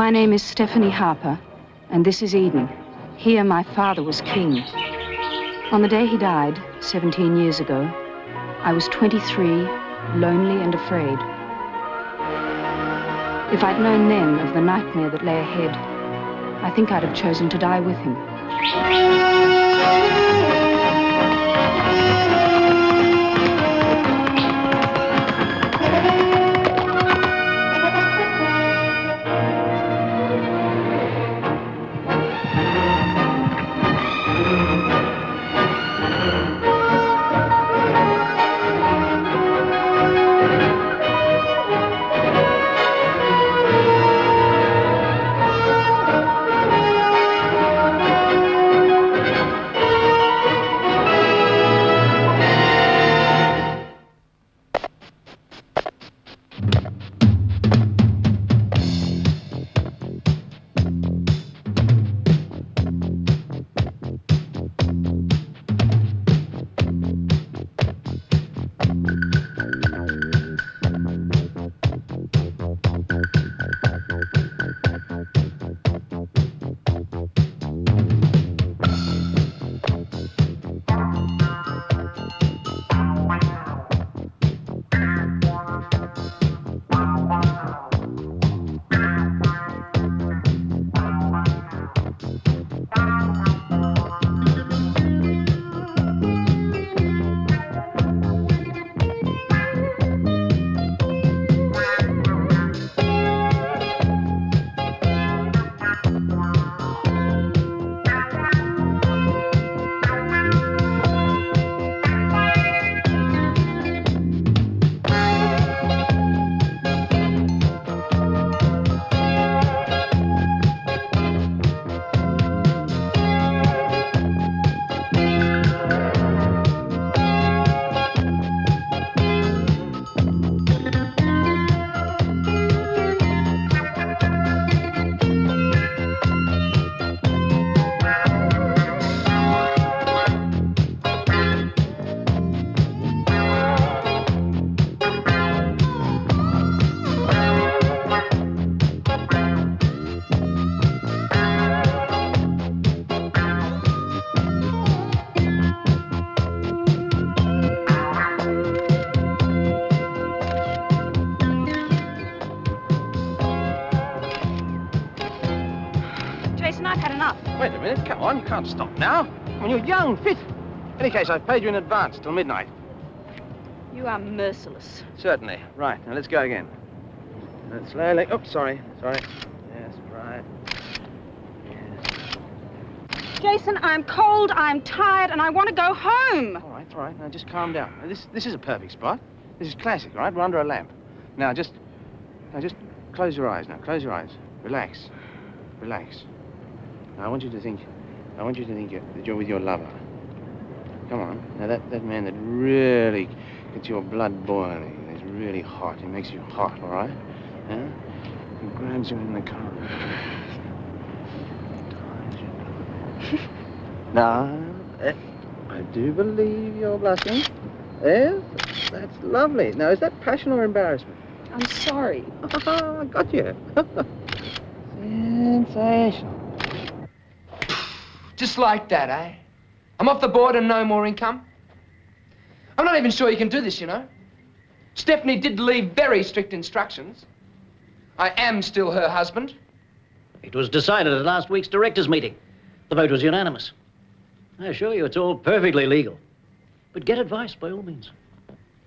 My name is Stephanie Harper, and this is Eden. Here my father was king. On the day he died, 17 years ago, I was 23, lonely and afraid. If I'd known then of the nightmare that lay ahead, I think I'd have chosen to die with him. Wait a minute, come on, you can't stop now. I mean, you're young, fit. In any case, I've paid you in advance till midnight. You are merciless. Certainly. Right, now let's go again. Slowly. Oh, sorry. Yes, right. Yes. Jason, I'm cold, I'm tired, and I want to go home. All right. Now, just calm down. Now, this is a perfect spot. This is classic, all right? We're under a lamp. Now, just close your eyes now. Close your eyes. Relax. Now, I want you to think that you're with your lover. Come on. Now, that man that really gets your blood boiling, is really hot. He makes you hot, all right? Huh? He grabs you in the car. Now, I do believe you're blushing. Yes, that's lovely. Now, is that passion or embarrassment? I'm sorry. I got you. Sensational. Just like that, eh? I'm off the board and no more income. I'm not even sure you can do this, you know. Stephanie did leave very strict instructions. I am still her husband. It was decided at last week's directors' meeting. The vote was unanimous. I assure you it's all perfectly legal. But get advice by all means.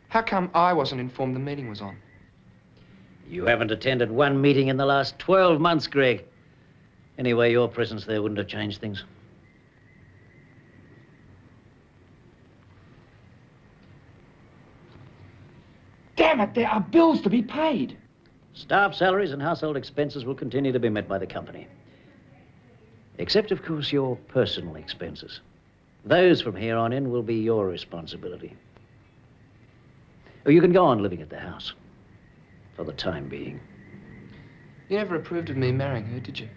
How come I wasn't informed the meeting was on? You haven't attended one meeting in the last 12 months, Greg. Anyway, your presence there wouldn't have changed things. Damn it, there are bills to be paid. Staff salaries and household expenses will continue to be met by the company. Except, of course, your personal expenses. Those from here on in will be your responsibility. Or you can go on living at the house. For the time being. You never approved of me marrying her, did you?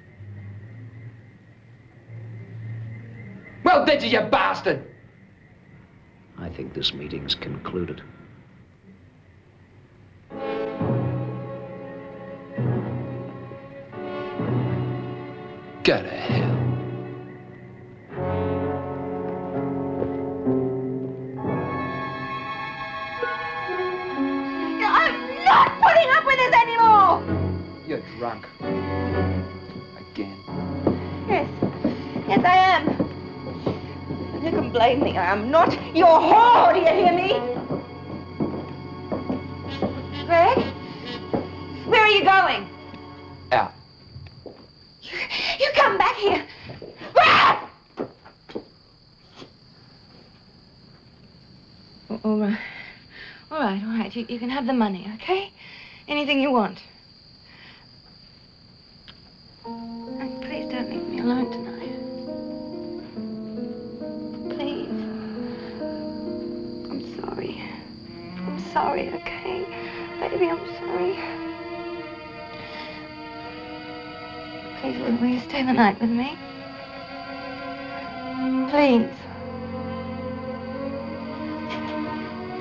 Well, did you bastard? I think this meeting's concluded. Go to hell. I'm not putting up with this anymore! You're drunk. Again. Yes. Yes, I am. And you can blame me. I am not your whore, do you hear me? Greg? Where are you going? Out. You come back here. Greg! All right. All right. You can have the money, okay? Anything you want. And please don't leave me alone tonight. Please. I'm sorry. I'm sorry, okay? Baby, I'm sorry. Please, will you stay the night with me? Please.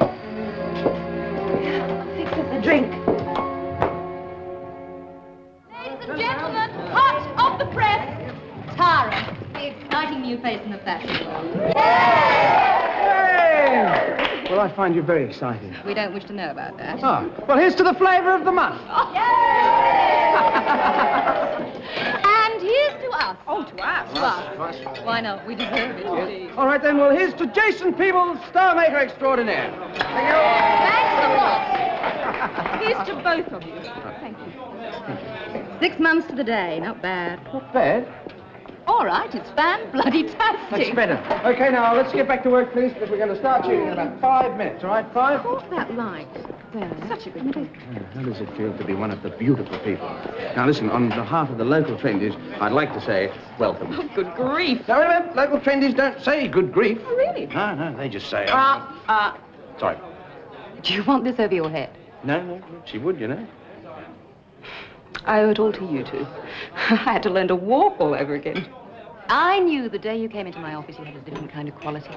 I'll fix us a drink. Ladies and gentlemen, hot off the press, Tara, the exciting new face in the fashion world. Well, I find you very exciting. We don't wish to know about that. Ah, well, here's to the flavour of the month. And here's to us. Oh, to us. To us. Why not? We deserve it. All right, then, well, here's to Jason Peebles, Star Maker Extraordinaire. Thank you. Thanks a lot. Here's to both of you. Thank you. 6 months to the day. Not bad. Not bad. All right, it's fan-bloody-tastic. That's better. Okay, now, let's get back to work, please, because we're going to start shooting in about 5 minutes, all right? 5? What's that like? There, such a good place. How does it feel to be one of the beautiful people? Now, listen, on behalf of the local trendies, I'd like to say welcome. Oh, good grief. Now, wait a minute. Local trendies don't say good grief. Oh, really? No, they just say... Sorry. Do you want this over your head? No, she would, you know. I owe it all to you two. I had to learn to walk all over again. I knew the day you came into my office you had a different kind of quality.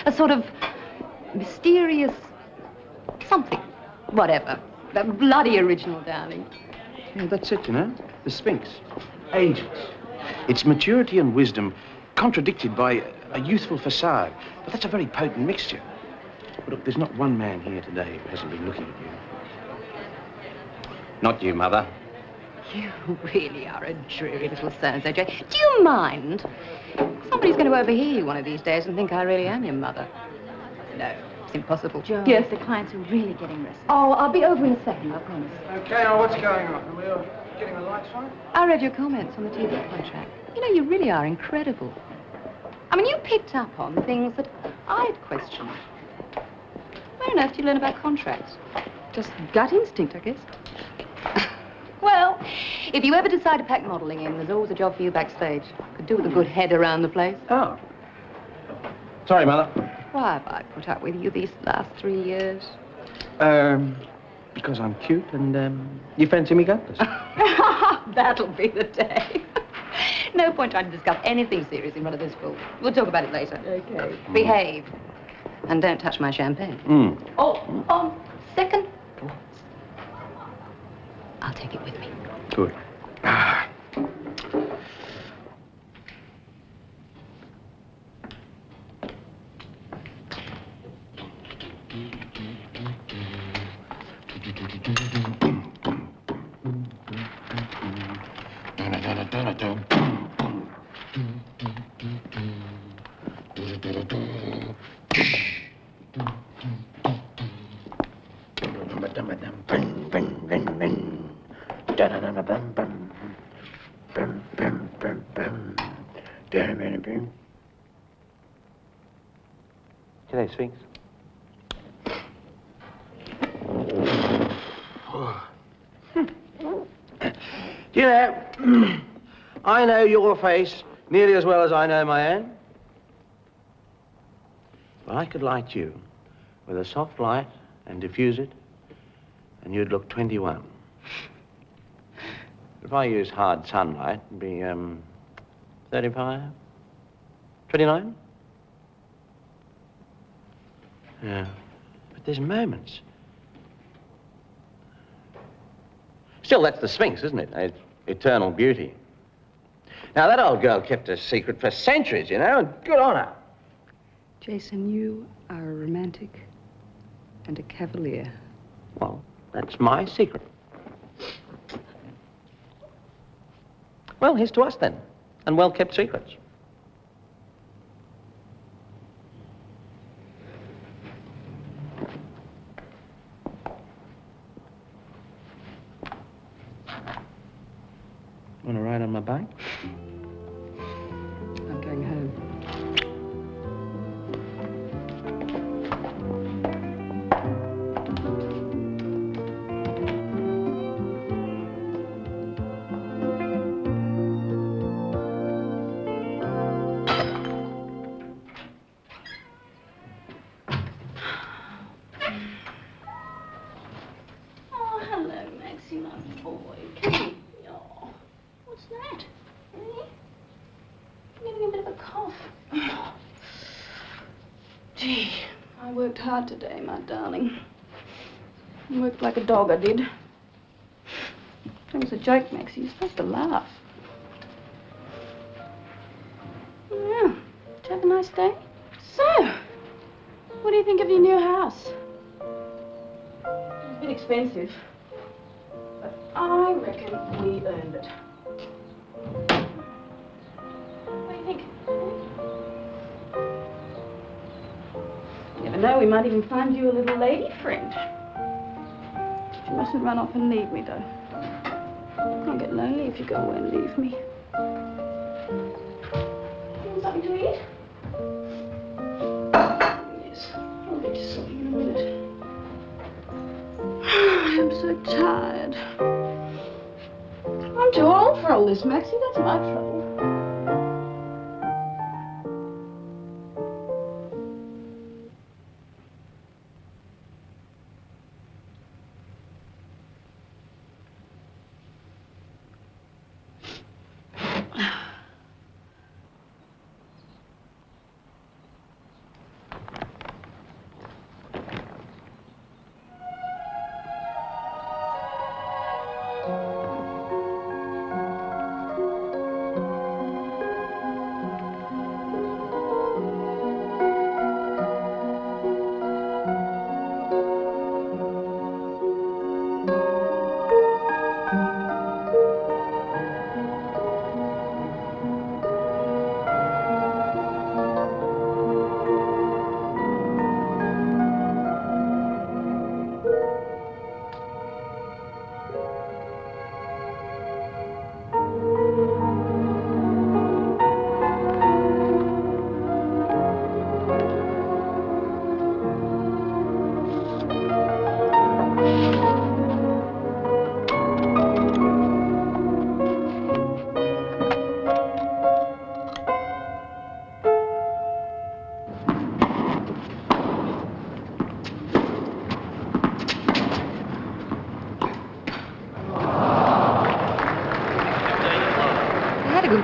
A sort of mysterious something. Whatever. That bloody original, darling. Yeah, that's it, you know. The Sphinx. Ageless. Its maturity and wisdom contradicted by a youthful facade. But that's a very potent mixture. But look, there's not one man here today who hasn't been looking at you. Not you, Mother. You really are a dreary little so-and-so, Jay. Do you mind? Somebody's going to overhear you one of these days and think I really am your mother. No, it's impossible. Joe. Yes, the clients are really getting restless. Oh, I'll be over in a second, I promise. Okay, now what's going on? Are we getting the lights on? I read your comments on the TV contract. You know, you really are incredible. I mean, you picked up on things that I'd questioned. Where on earth did you learn about contracts? Just gut instinct, I guess. Well, if you ever decide to pack modeling in, there's always a job for you backstage. Could do with a good head around the place. Oh. Sorry, Mother. Why have I put up with you these last 3 years? Because I'm cute and, you fancy me gutless. That'll be the day. No point trying to discuss anything serious in front of this fool. We'll talk about it later. Okay. Behave. And don't touch my champagne. Oh, second thoughts. I'll take it with me. Good. G'day, Sphinx. Do you know, I know your face nearly as well as I know my own. Well, I could light you with a soft light and diffuse it, and you'd look 21. If I use hard sunlight, it'd be, 35? 29? Yeah, but there's moments. Still, that's the Sphinx, isn't it? It's eternal beauty. Now, that old girl kept a secret for centuries, you know, and good on her. Jason, you are a romantic and a cavalier. Well, that's my secret. Well, here's to us, then, and well-kept secrets. Want to ride on my bike? I'm going home. Oh, hello, Maxie, my boy. Come here. Oh, what's that? Eh? I'm getting a bit of a cough. Oh. Gee, I worked hard today, my darling. I worked like a dog, I did. It was a joke, Maxie. You're supposed to laugh. Yeah. Did you have a nice day? So, what do you think of your new house? It's a bit expensive, but I reckon we earned it. What do you think? You never know, we might even find you a little lady friend. You mustn't run off and leave me, though. I'll get lonely if you go away and leave me. You want something to eat? Yes, I'll get you something in a minute. I'm so tired. I'm too old for all this, Maxie. That's my trouble.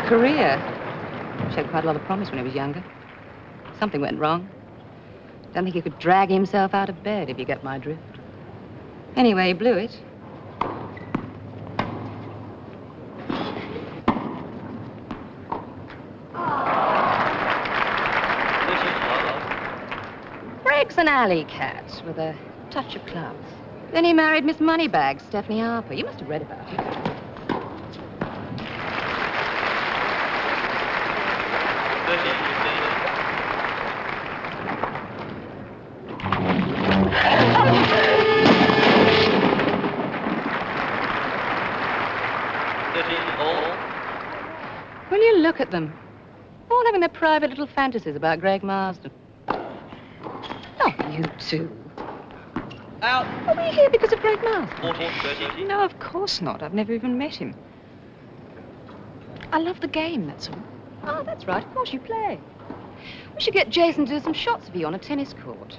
Career. Showed quite a lot of promise when he was younger. Something went wrong. Don't think he could drag himself out of bed, if you get my drift. Anyway, he blew it. Breaks an alley cat with a touch of class. Then he married Miss Moneybags, Stephanie Harper. You must have read about it. Will you look at them? All having their private little fantasies about Greg Marsden. Not you two. Out. Are we here because of Greg Marsden? 14, 13. No, of course not. I've never even met him. I love the game, that's all. Oh, that's right. Of course you play. We should get Jason to do some shots of you on a tennis court.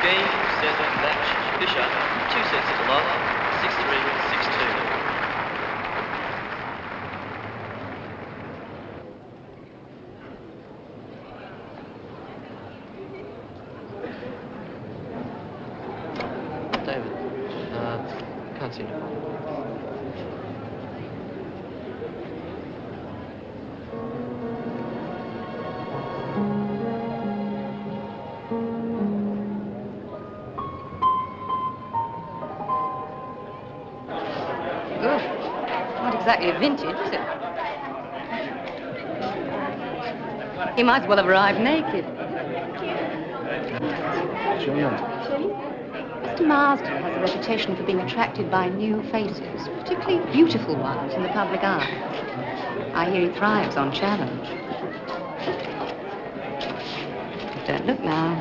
Game, set, match, Fisher, 2 sets to love, 6-3, 6-2. Can't seem to find it. Not exactly a vintage, is it? He might as well have arrived naked. Mr. Marsden has a reputation for being attracted by new faces, particularly beautiful ones in the public eye. I hear he thrives on challenge. Don't look now.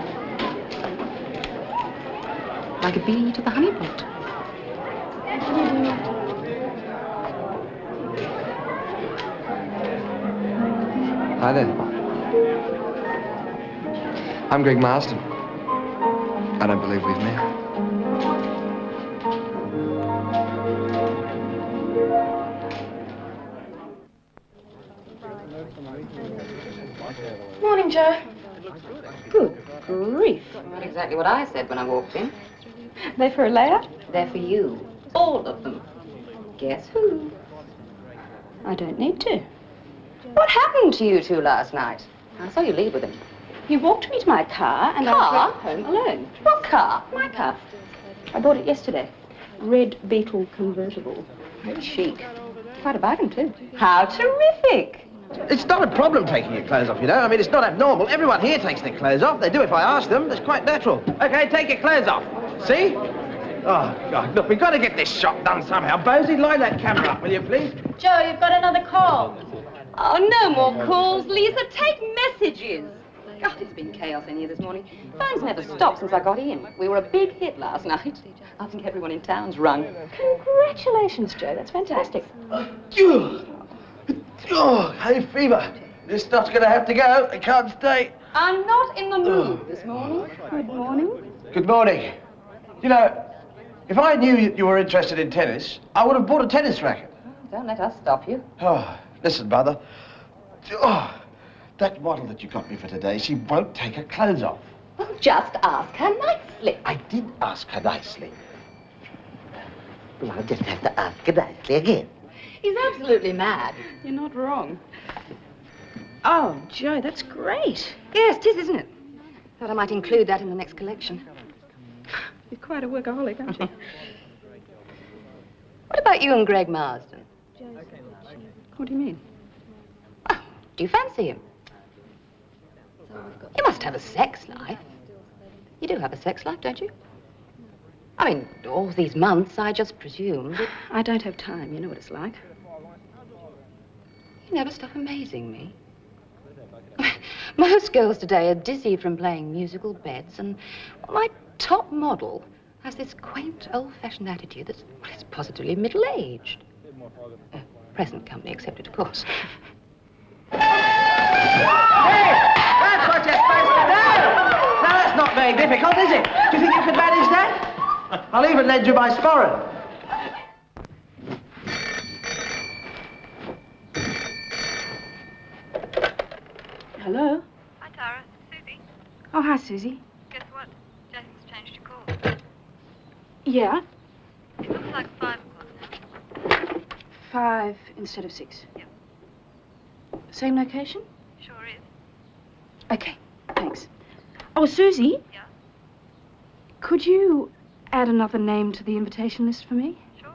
Like a bee to the honey pot. Hi there. I'm Greg Marsden. I don't believe we've met. Morning, Joe. Good grief. Not exactly what I said when I walked in. They for a layout? They're for you. All of them. Guess who? I don't need to. What happened to you two last night? I saw you leave with him. You walked me to my car and Car? I drove home alone. What car? My car. I bought it yesterday. Red Beetle convertible. Very chic. Quite a bargain, too. How terrific! It's not a problem taking your clothes off, you know. I mean, it's not abnormal. Everyone here takes their clothes off. They do if I ask them. It's quite natural. Okay, take your clothes off. See? Oh, God, look, we've got to get this shot done somehow. Bosie, line that camera up, will you, please? Joe, you've got another call. Oh, no more calls, Lisa. Take messages. God, it's been chaos in here this morning. Phones never stopped since I got in. We were a big hit last night. I think everyone in town's rung. Congratulations, Joe. That's fantastic. Oh, hay fever. This stuff's going to have to go. I can't stay. I'm not in the mood this morning. Good morning. Good morning. You know, if I knew you were interested in tennis, I would have bought a tennis racket. Don't let us stop you. Oh, listen, Mother. Oh, that model that you got me for today, she won't take her clothes off. Well, just ask her nicely. I did ask her nicely. Well, I'll just have to ask her nicely again. He's absolutely mad. You're not wrong. Oh, Joe, that's great. Yes, 'tis, isn't it? Thought I might include that in the next collection. You're quite a workaholic, aren't you? What about you and Greg Marsden? What do you mean? Oh, do you fancy him? You must have a sex life. You do have a sex life, don't you? I mean, all these months, I just presumed that I don't have time. You know what it's like. you never stop amazing me. Most girls today are dizzy from playing musical beds, and my top model has this quaint, old-fashioned attitude that's well, it's positively middle-aged. Present company accepted, of course. Hey! That's what you're supposed to do! Now, that's not very difficult, is it? Do you think you could manage that? I'll even lend you my sporran. Hello? Hi, Tara. Susie. Oh, hi, Susie. Guess what? Jason's changed your call. Yeah? It looks like 5 o'clock now. 5 instead of 6. Yep. Same location? Sure is. Okay, thanks. Oh, Susie? Yeah? Could you add another name to the invitation list for me? Sure.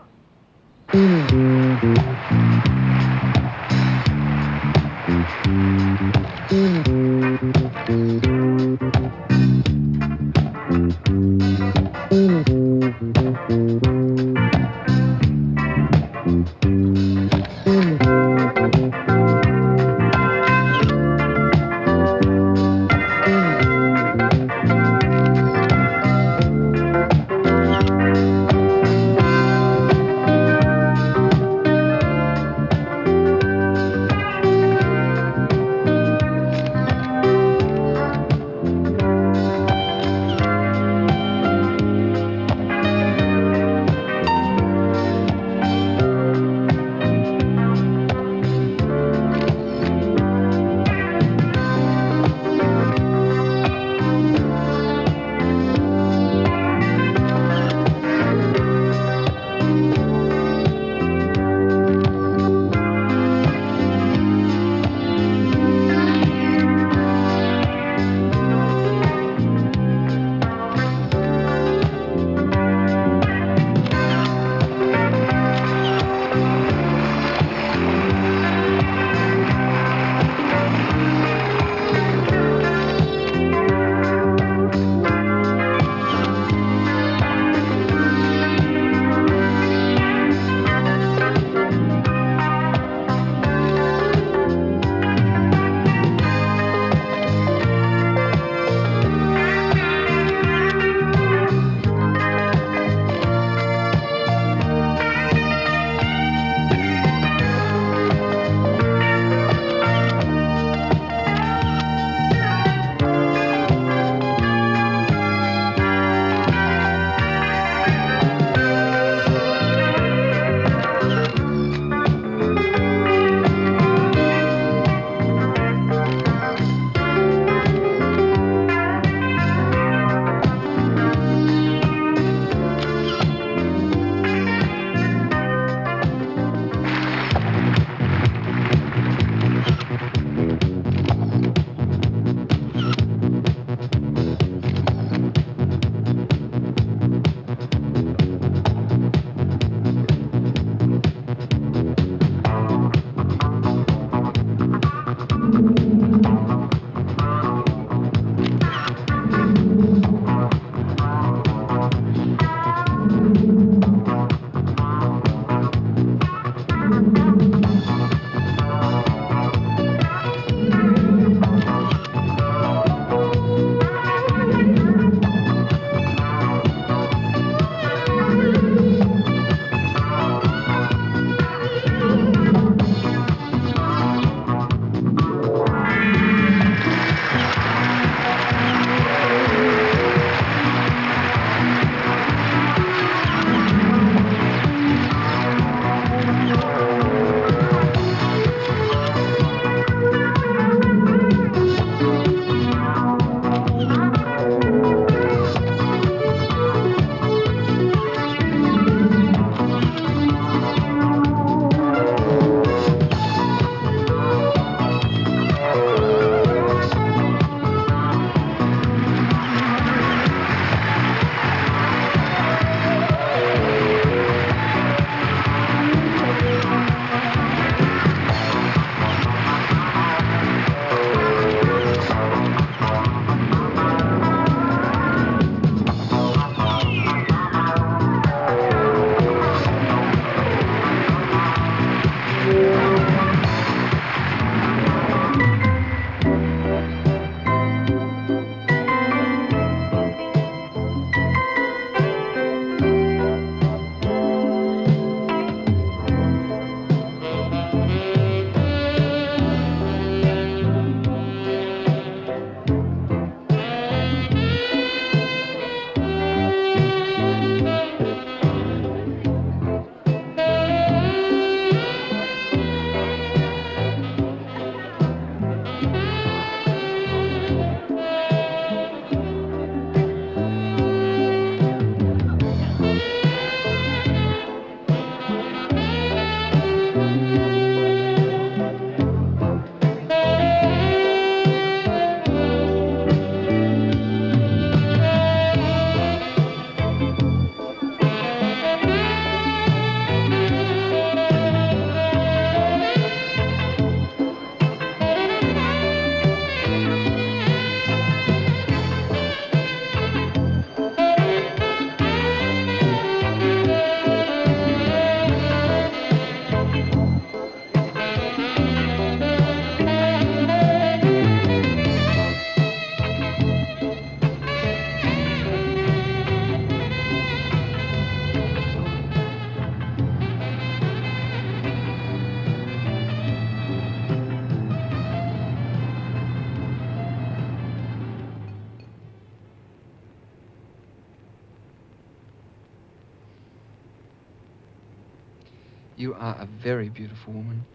You are a very beautiful woman.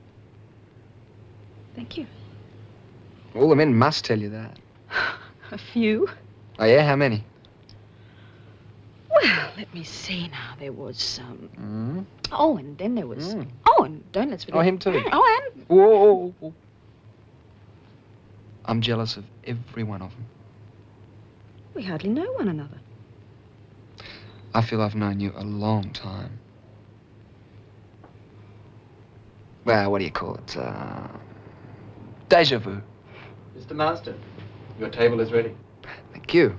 Thank you. All the men must tell you that. A few. Oh, yeah? How many? Well, let me see now. There was some... Oh, and then there was... Oh, and don't let's forget... Oh, him too? Oh, and... Whoa. I'm jealous of every one of them. We hardly know one another. I feel I've known you a long time. Well, what do you call it? Deja vu. Mr. Marston, your table is ready. Thank you.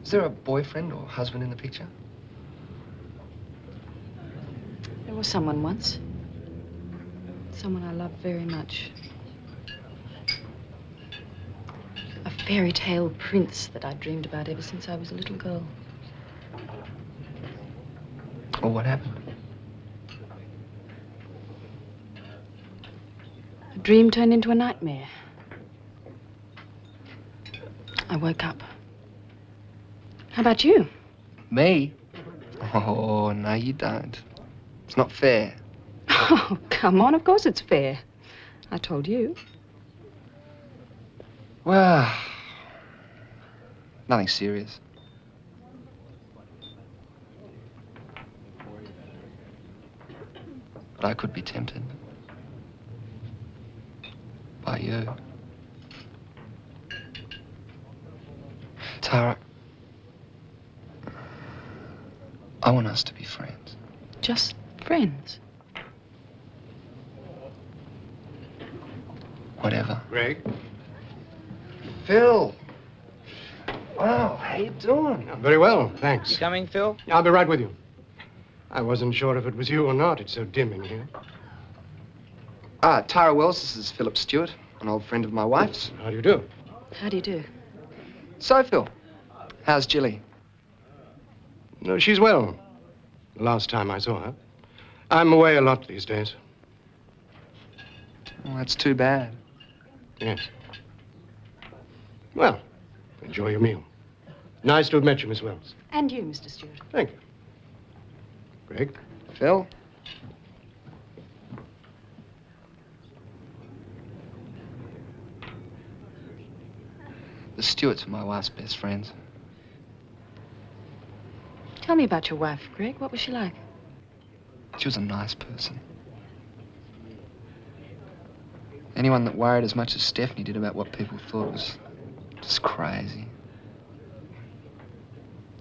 Is there a boyfriend or husband in the picture? There was someone once. Someone I loved very much. A fairy tale prince that I dreamed about ever since I was a little girl. Or what happened? A dream turned into a nightmare. I woke up. How about you? Me? Oh, no, you don't. It's not fair. Oh, come on, of course it's fair. I told you. Well, nothing serious. But I could be tempted by you. Tara, I want us to be friends. Just friends. Whatever. Greg? Phil! Wow, how you doing? Very well, thanks. You coming, Phil? I'll be right with you. I wasn't sure if it was you or not. It's so dim in here. Tara Wells, this is Philip Stewart, an old friend of my wife's. How do you do? How do you do? So, Phil, how's Jilly? No, she's well. The last time I saw her. I'm away a lot these days. Well, that's too bad. Yes. Well, enjoy your meal. Nice to have met you, Miss Wells. And you, Mr. Stewart. Thank you. Greg? Phil? The Stewarts are my wife's best friends. Tell me about your wife, Greg. What was she like? She was a nice person. Anyone that worried as much as Stephanie did about what people thought was just crazy.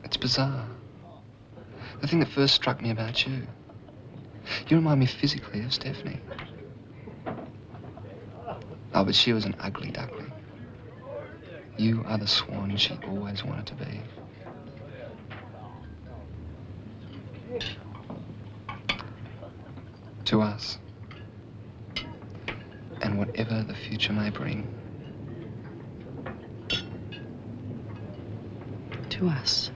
It's bizarre. The thing that first struck me about you, you remind me physically of Stephanie. Oh, but she was an ugly duckling. You are the swan she always wanted to be. To us. And whatever the future may bring. To us.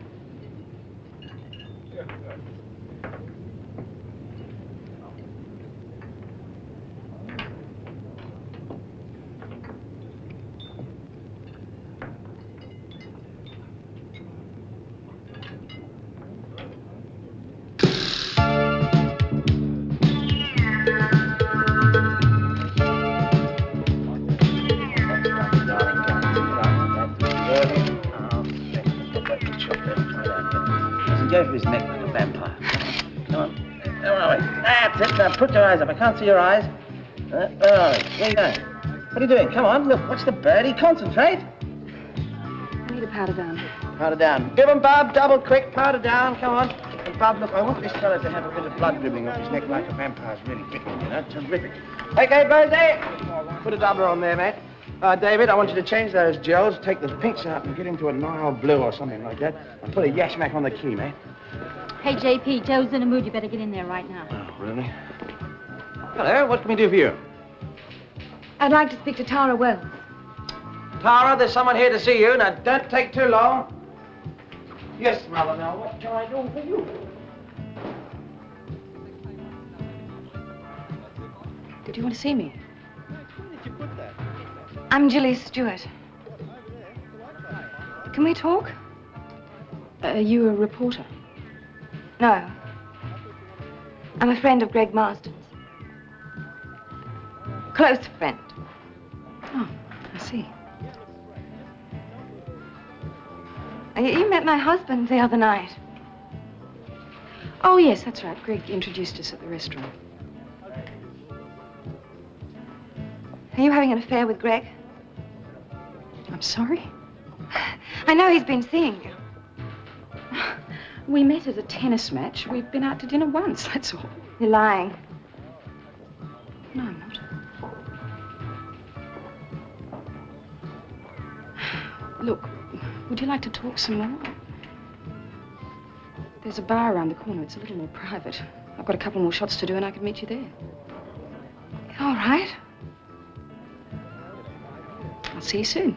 Jeffrey's neck like a vampire. Come on. That's it. Now put your eyes up. I can't see your eyes. Where are you? Where are you going? What are you doing? Come on. Look, watch the birdie. Concentrate. I need a powder down. Powder down. Give him, Bob. Double quick. Powder down. Come on. And Bob, look, I want this fellow to have a bit of blood dribbling off his neck like a vampire. It's really fitting, you know. Terrific. Okay, Birthday. Put a doubler on there, mate. David, I want you to change those gels, take the pinks out and get into a Nile blue or something like that, and put a yashmak on the key, mate. Hey, JP, Joe's in a mood. You better get in there right now. Oh, really? Hello, what can we do for you? I'd like to speak to Tara Wells. Tara, there's someone here to see you. Now, don't take too long. Yes, mother, now, what can I do for you? Do you want to see me? I'm Julie Stewart. Can we talk? Are you a reporter? No. I'm a friend of Greg Marston's. Close friend. Oh, I see. You met my husband the other night. Oh, yes, that's right. Greg introduced us at the restaurant. Are you having an affair with Greg? I'm sorry? I know he's been seeing you. We met at a tennis match. We've been out to dinner once, that's all. You're lying. No, I'm not. Look, would you like to talk some more? There's a bar around the corner. It's a little more private. I've got a couple more shots to do and I can meet you there. All right. I'll see you soon.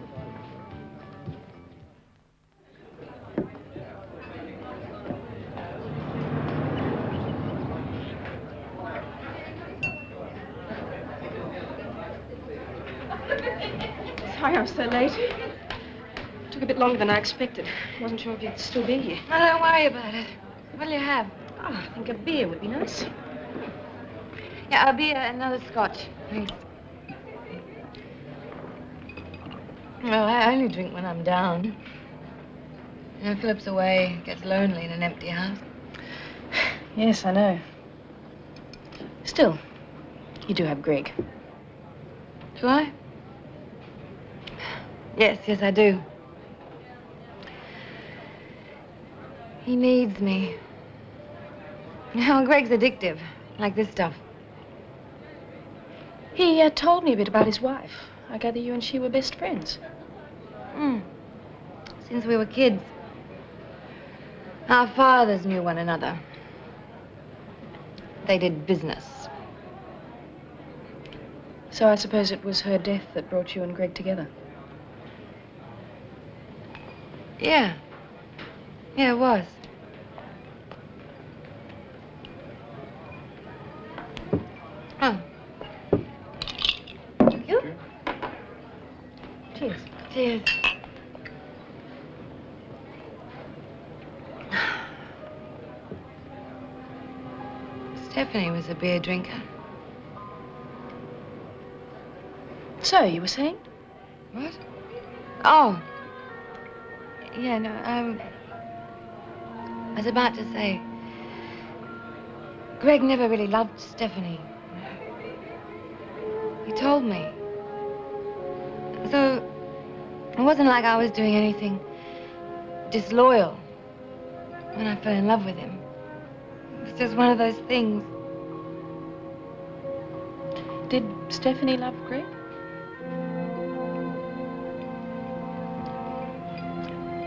Sorry I was so late. Took a bit longer than I expected. Wasn't sure if you'd still be here. No, don't worry about it. What'll you have? Oh, I think a beer would be nice. Yeah, a beer and another scotch, please. Well, I only drink when I'm down. You know, Philip's away, gets lonely in an empty house. Yes, I know. Still, you do have Greg. Do I? Yes, I do. He needs me. Now, Greg's addictive, like this stuff. He told me a bit about his wife. I gather you and she were best friends. Since we were kids. Our fathers knew one another. They did business. So I suppose it was her death that brought you and Greg together. Yeah. Yeah, it was. Oh. Thank you. Cheers. Cheers. Stephanie was a beer drinker. So, you were saying? What? Oh. Yeah, no, I was about to say, Greg never really loved Stephanie. He told me. So, it wasn't like I was doing anything disloyal when I fell in love with him. It was just one of those things. Did Stephanie love Greg?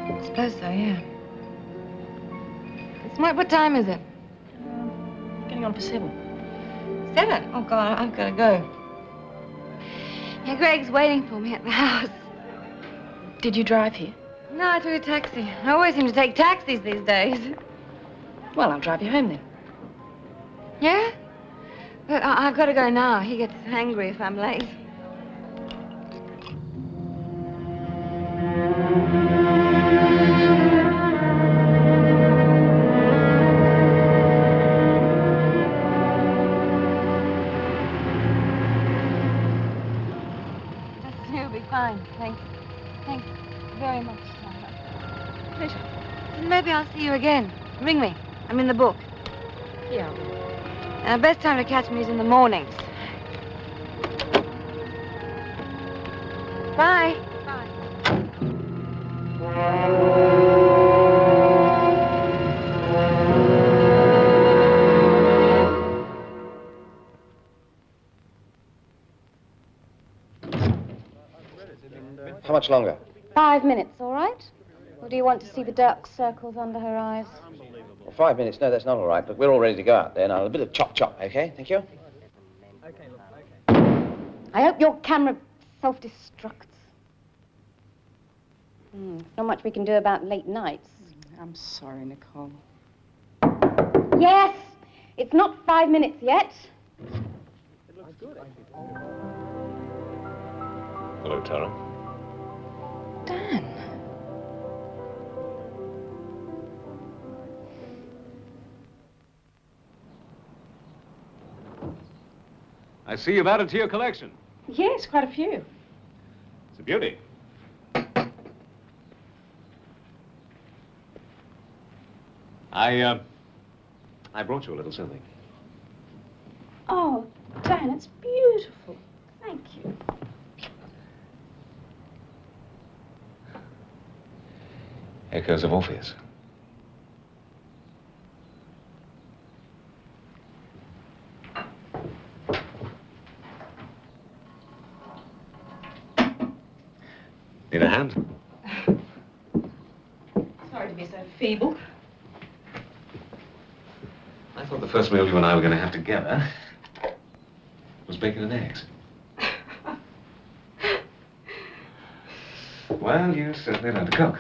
I suppose so, yeah. What time is it? Getting on for 7. 7? Oh, God, I've got to go. Yeah, Greg's waiting for me at the house. Did you drive here? No, I took a taxi. I always seem to take taxis these days. Well, I'll drive you home then. Yeah? But I've got to go now. He gets angry if I'm late. You'll be fine. Thanks. Thanks very much, Sarah. Pleasure. Maybe I'll see you again. Ring me. I'm in the book. Yeah. Best time to catch me is in the mornings. Bye. How much longer? 5 minutes, all right? Or do you want to see the dark circles under her eyes? Well, 5 minutes. No, that's not all right. Look, we're all ready to go out there now. A bit of chop, okay? Thank you. I hope your camera self-destructs. Not much we can do about late nights. I'm sorry, Nicole. Yes! It's not 5 minutes yet. Hello, Tara. Dan. I see you've added to your collection. Yes, quite a few. It's a beauty. I brought you a little something. Oh, Dan, it's beautiful. Thank you. Echoes of Orpheus. Need a hand? Sorry to be so feeble. I thought the first meal you and I were going to have together was bacon and eggs. Well, you certainly learned to cook.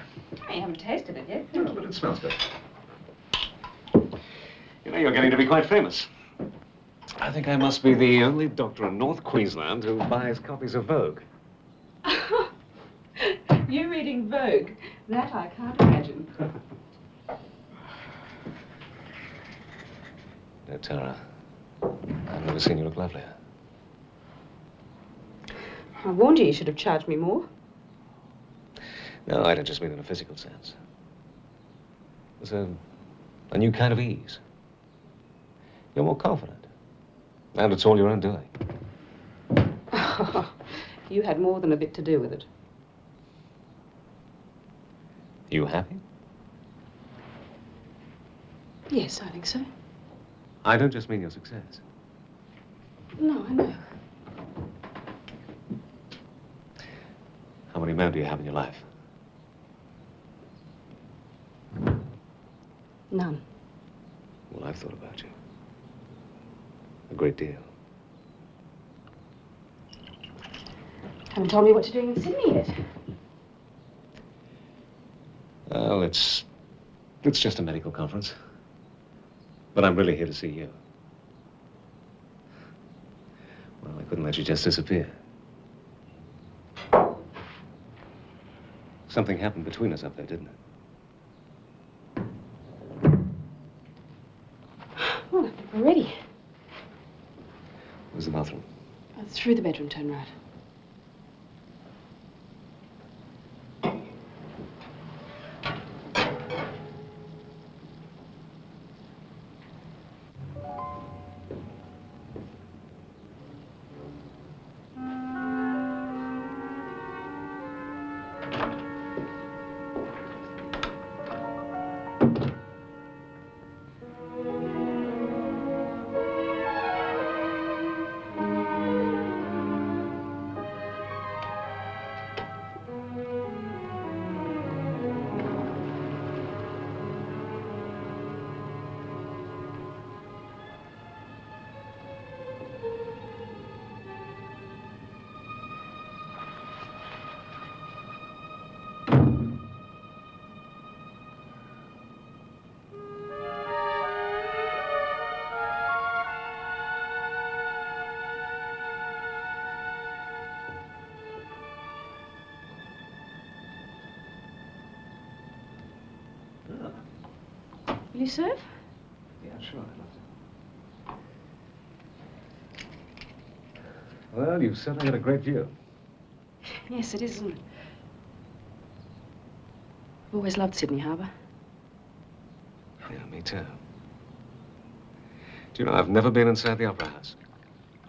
I haven't tasted it yet. No, but it smells good. You know, you're getting to be quite famous. I think I must be the only doctor in North Queensland who buys copies of Vogue. You reading Vogue? That I can't imagine. No, Tara, I've never seen you look lovelier. I warned you should have charged me more. No, I don't just mean in a physical sense. There's a new kind of ease. You're more confident. And it's all your own doing. You had more than a bit to do with it. You happy? Yes, I think so. I don't just mean your success. No, I know. How many men do you have in your life? None. Well, I've thought about you. A great deal. Haven't told me what you're doing in Sydney yet. Well, it's just a medical conference. But I'm really here to see you. Well, I couldn't let you just disappear. Something happened between us up there, didn't it? Well, I think we're ready. Where's the bathroom? Through the bedroom, turn right. Will you serve? Yeah, sure, I'd love to. Well, you've certainly got a great view. Yes, it is, isn't it? I've always loved Sydney Harbour. Yeah, me too. Do you know, I've never been inside the Opera House.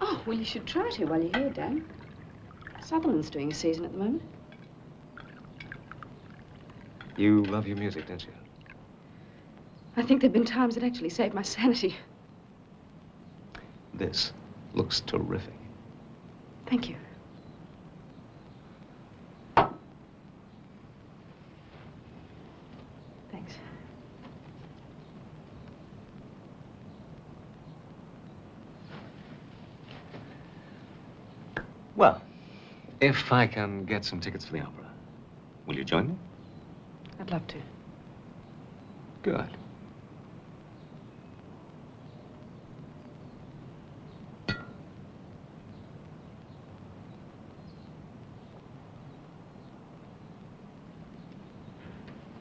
Oh, well, you should try to while you're here, Dan. Sutherland's doing a season at the moment. You love your music, don't you? I think there have been times that actually saved my sanity. This looks terrific. Thank you. Thanks. Well, if I can get some tickets for the opera, will you join me? I'd love to. Good.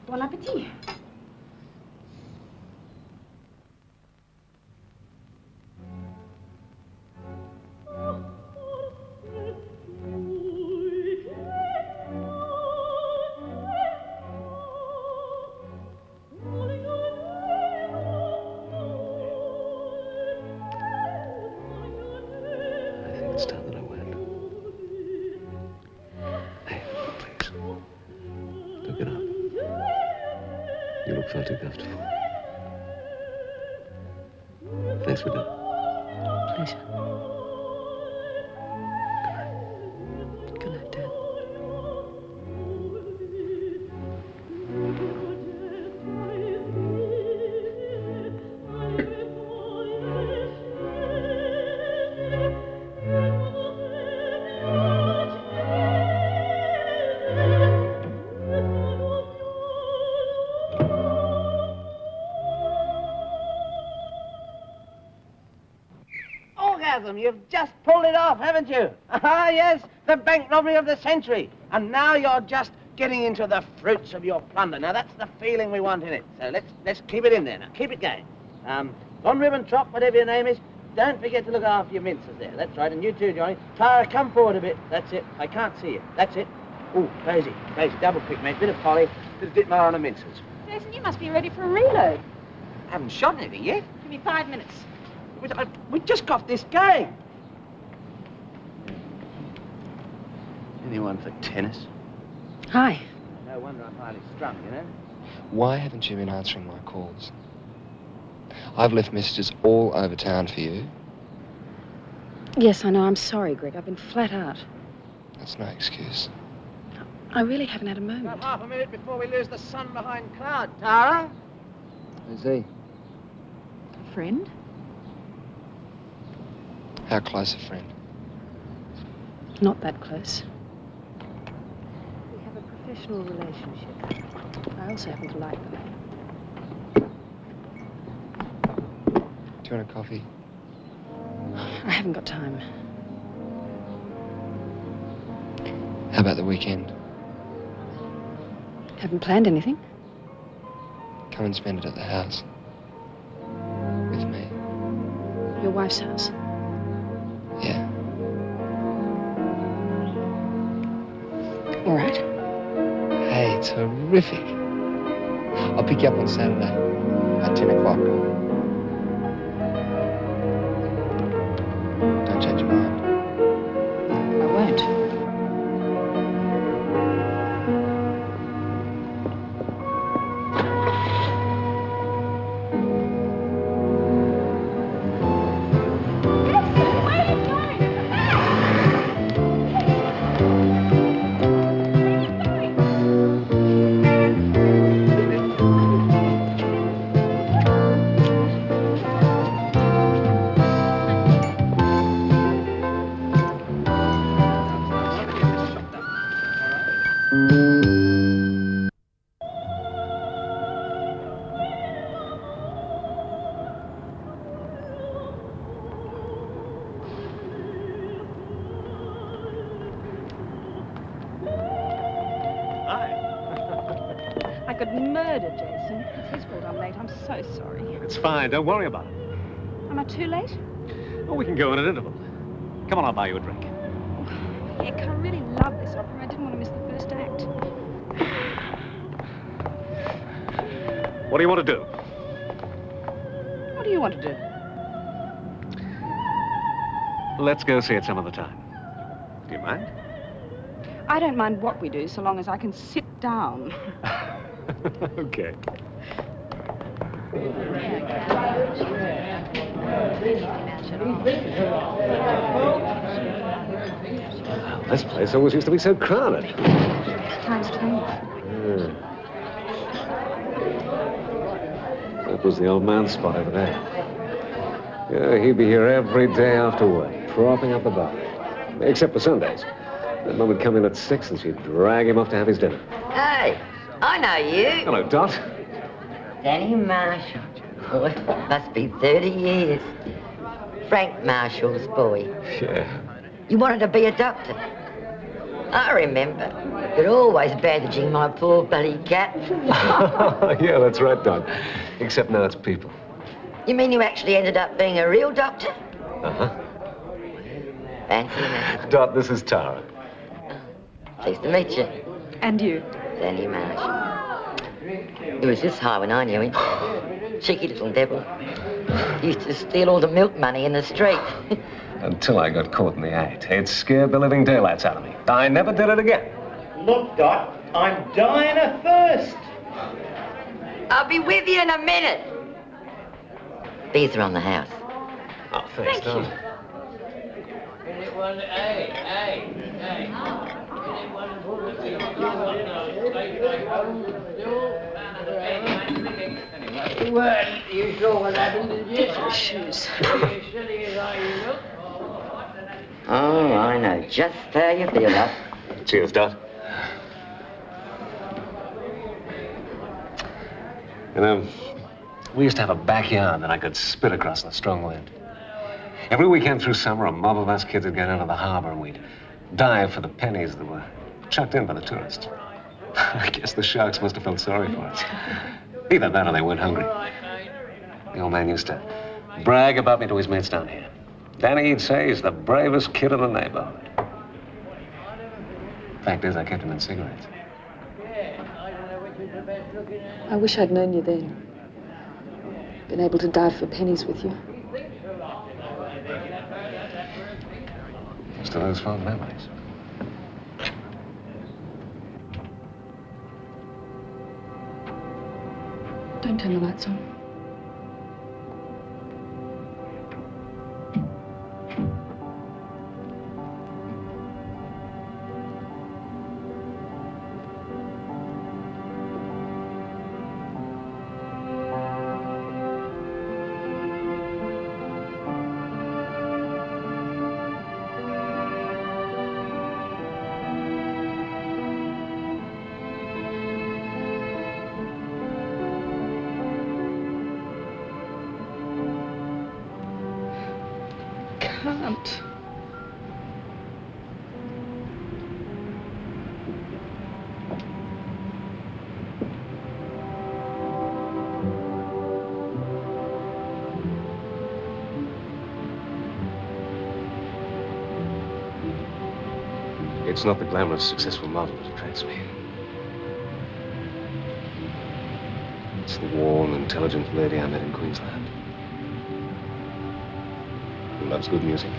Bon appetit. It's time that I went. Hey, please. Don't get up. You look far too comfortable. Thanks for dinner. Please. Good night, Dad. Orgasm, you've just pulled it off, haven't you? Ah, yes, the bank robbery of the century. And now you're just getting into the fruits of your plunder. Now, that's the feeling we want in it. So let's keep it in there now. Keep it going. Von Ribbentrop, whatever your name is, don't forget to look after your minces there. That's right, and you too, Johnny. Clara, come forward a bit. That's it. I can't see you. That's it. Ooh, crazy, double quick, mate. Bit of Polly, bit of Ditmar on the minces. Jason, you must be ready for a reload. I haven't shot anything yet. Give me 5 minutes. We just got this game. Anyone for tennis? Hi. No wonder I'm highly strung, you know. Why haven't you been answering my calls? I've left messages all over town for you. Yes, I know. I'm sorry, Greg. I've been flat out. That's no excuse. I really haven't had a moment. About half a minute before we lose the sun behind cloud, Tara. Who's he? A friend? How close a friend? Not that close. We have a professional relationship. I also happen to like them. Do you want a coffee? I haven't got time. How about the weekend? Haven't planned anything. Come and spend it at the house. With me. Your wife's house. Yeah. All right. Hey, terrific. I'll pick you up on Saturday at 10 o'clock. Don't change your mind. I won't. I could murder Jason. It's his fault I'm late. I'm so sorry. It's fine. Don't worry about it. Am I too late? Oh, we can go in at interval. Come on, I'll buy you a drink. Heck, I really love this opera. I didn't want to miss the first act. What do you want to do? What do you want to do? Let's go see it some other time. Do you mind? I don't mind what we do, so long as I can sit down. Okay. This place always used to be so crowded. Time's changed. Yeah. That was the old man's spot over there. Yeah, he'd be here every day after work, propping up the bar. Except for Sundays. That mum would come in at 6 and she'd drag him off to have his dinner. Hey, I know you. Hello, Dot. Danny Marshall. Boy, must be 30 years. Frank Marshall's boy. Yeah. You wanted to be a doctor. I remember. You're always bandaging my poor bloody cat. Yeah, that's right, Dot. Except now it's people. You mean you actually ended up being a real doctor? Uh-huh. Fancy that. Dot, this is Tara. Pleased to meet you. And you? Danny Marsh. He was this high when I knew him. Cheeky little devil. He used to steal all the milk money in the street. Until I got caught in the act. It scared the living daylights out of me. I never did it again. Look, Dot, I'm dying of thirst. I'll be with you in a minute. Bees are on the house. Oh, thanks, Dot. Well, you saw what happened, did you? Shoes. Oh, I know just how you feel, Dot. Cheers, Dot. You know, we used to have a backyard that I could spit across in a strong wind. Every weekend through summer, a mob of us kids would get into the harbor and we'd dive for the pennies that were chucked in by the tourists. I guess the sharks must have felt sorry for us. Either that or they weren't hungry. The old man used to brag about me to his mates down here. Danny, he'd say, he's the bravest kid in the neighborhood. Fact is, I kept him in cigarettes. I wish I'd known you then. Been able to dive for pennies with you. Just those fond memories. Don't turn the lights on. Can't. It's not the glamorous, successful model that attracts me. It's the warm, intelligent lady I met in Queensland. Who loves good music,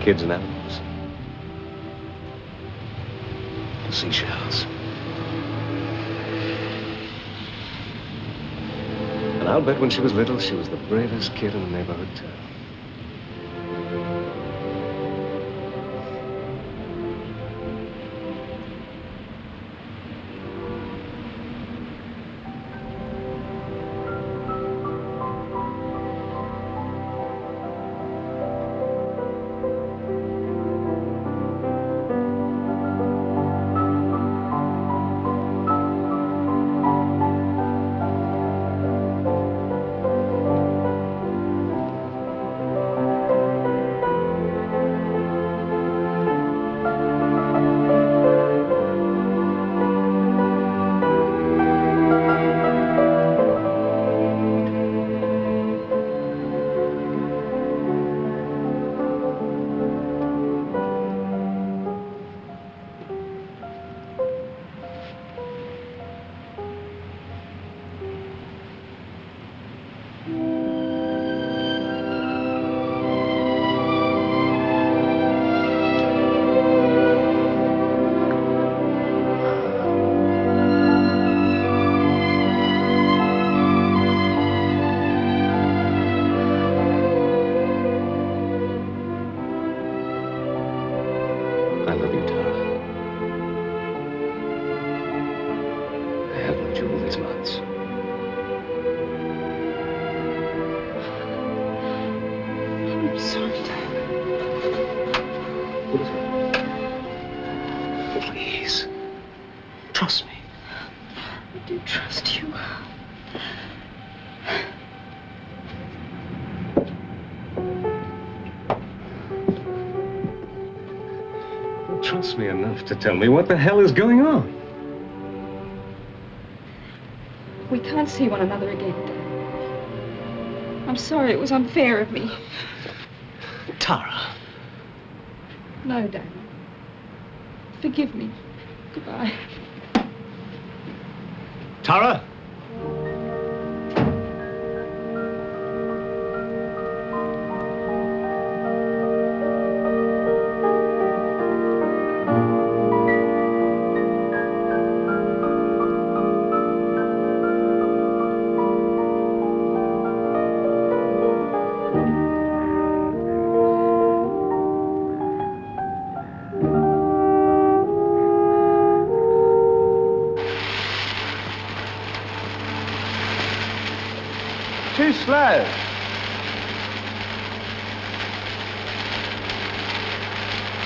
kids and animals, the seashells. And I'll bet when she was little, she was the bravest kid in the neighborhood, too. I love you, Tara. I have loved you all these months. I'm sorry, What is it? Please. Trust me. I do trust you. trust me enough to tell me what the hell is going on. We can't see one another again. I'm sorry, it was unfair of me. Tara. No, Dad. Forgive me. Goodbye. Tara? Too slow.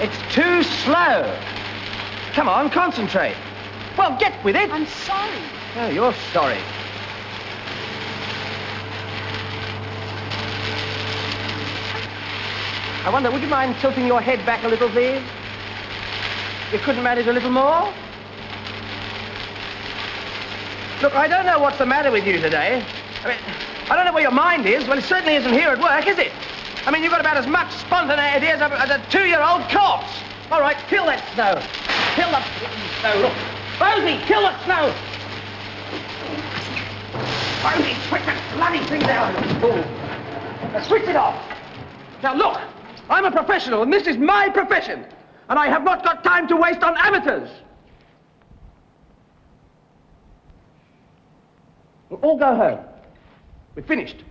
It's too slow. Come on, concentrate. Well, get with it. I'm sorry. Oh, you're sorry. I wonder, would you mind tilting your head back a little, please? You couldn't manage a little more? Look, I don't know what's the matter with you today. I mean, I don't know where your mind is. Well, it certainly isn't here at work, is it? I mean, you've got about as much spontaneity as a 2-year-old corpse. All right, kill that snow. Kill the snow. Look, Rosie, kill the snow. Rosie, switch that bloody thing down, you fool. Now, switch it off. Now, look, I'm a professional, and this is my profession. And I have not got time to waste on amateurs. We'll all go home. We're finished.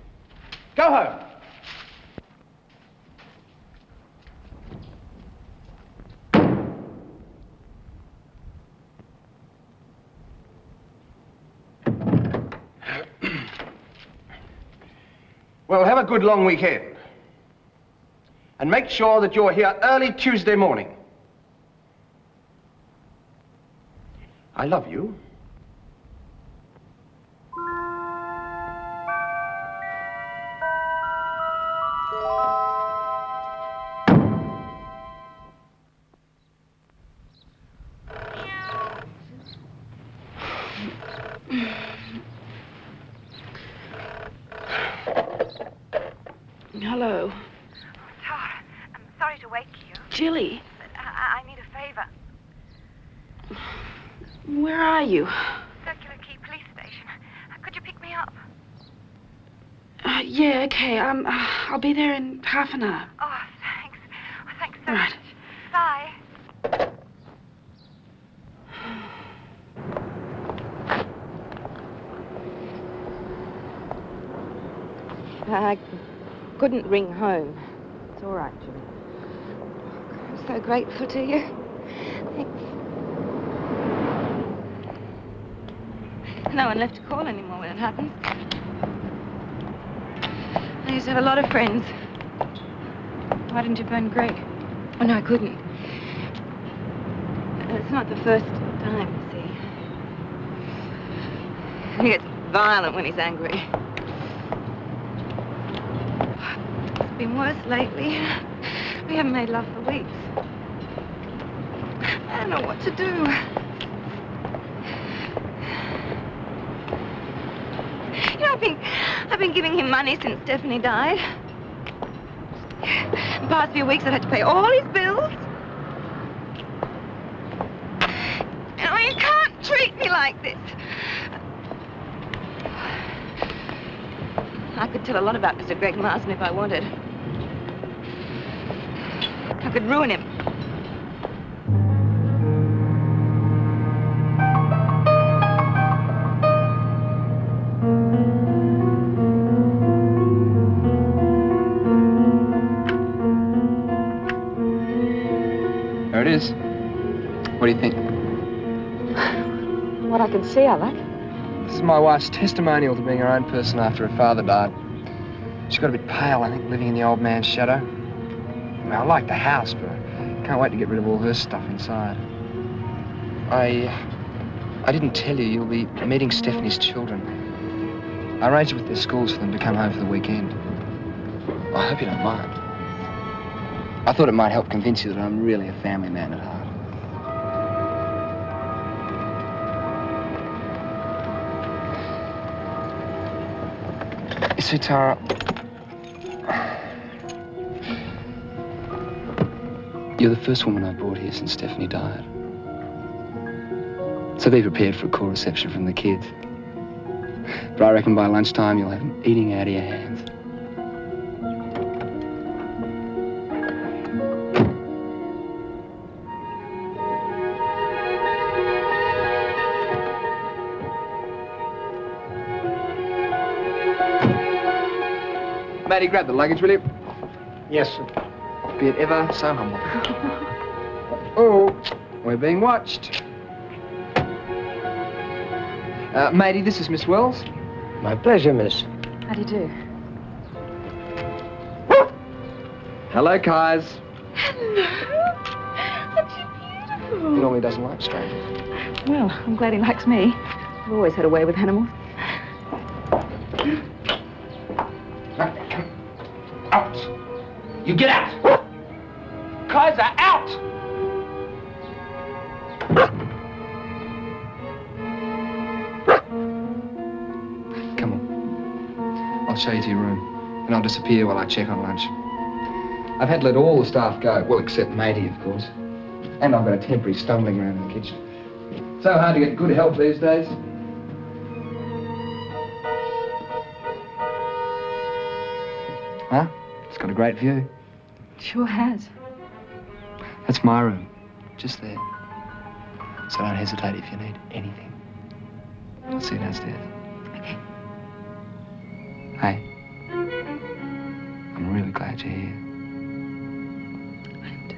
Go home. Well, have a good long weekend. And make sure that you're here early Tuesday morning. I love you. Hello. Tara, I'm sorry to wake you. Jilly, But I need a favor. where are you? Circular Quay Police Station. Could you pick me up? Yeah, okay. I'll be there in half an hour. Oh, thanks. Oh, thanks so Right. much. Bye. I couldn't ring home. It's all right, Jimmy. I'm so grateful to you. Thanks. No one left to call anymore when it happened. I used to have a lot of friends. Why didn't you phone Greg? Oh, no, I couldn't. It's not the first time, you see. He gets violent when he's angry. It's been worse lately. We haven't made love for weeks. I don't know what to do. You know, I've been giving him money since Stephanie died. The past few weeks I've had to pay all his bills. You know, you can't treat me like this. I could tell a lot about Mr. Greg Marston if I wanted. I could ruin him. There it is. What do you think? What I can see, I like. This is my wife's testimonial to being her own person after her father died. She got a bit pale, I think, living in the old man's shadow. I mean, I like the house, but I can't wait to get rid of all her stuff inside. I didn't tell you, you'll be meeting Stephanie's children. I arranged with their schools for them to come home for the weekend. I hope you don't mind. I thought it might help convince you that I'm really a family man at heart. see, Tara. You're the first woman I've brought here since Stephanie died. So be prepared for a cool reception from the kids. But I reckon by lunchtime you'll have them eating out of your hands. Matey, grab the luggage, will you? Yes, sir. Be it ever so humble. Oh, we're being watched. Matey, this is Miss Wells. My pleasure, miss. How do you do? Hello, Kais. Hello. Aren't you beautiful? He normally doesn't like strangers. Well, I'm glad he likes me. I've always had a way with animals. Out! You get out! Kaiser, out! Come on. I'll show you to your room, and I'll disappear while I check on lunch. I've had to let all the staff go, well, except Matey, of course. And I've got a temporary stumbling around in the kitchen. So hard to get good help these days. Huh? It's got a great view. Sure has. That's my room, just there. So don't hesitate if you need anything. I'll see you downstairs. Okay. Hey, I'm really glad you're here. I am too.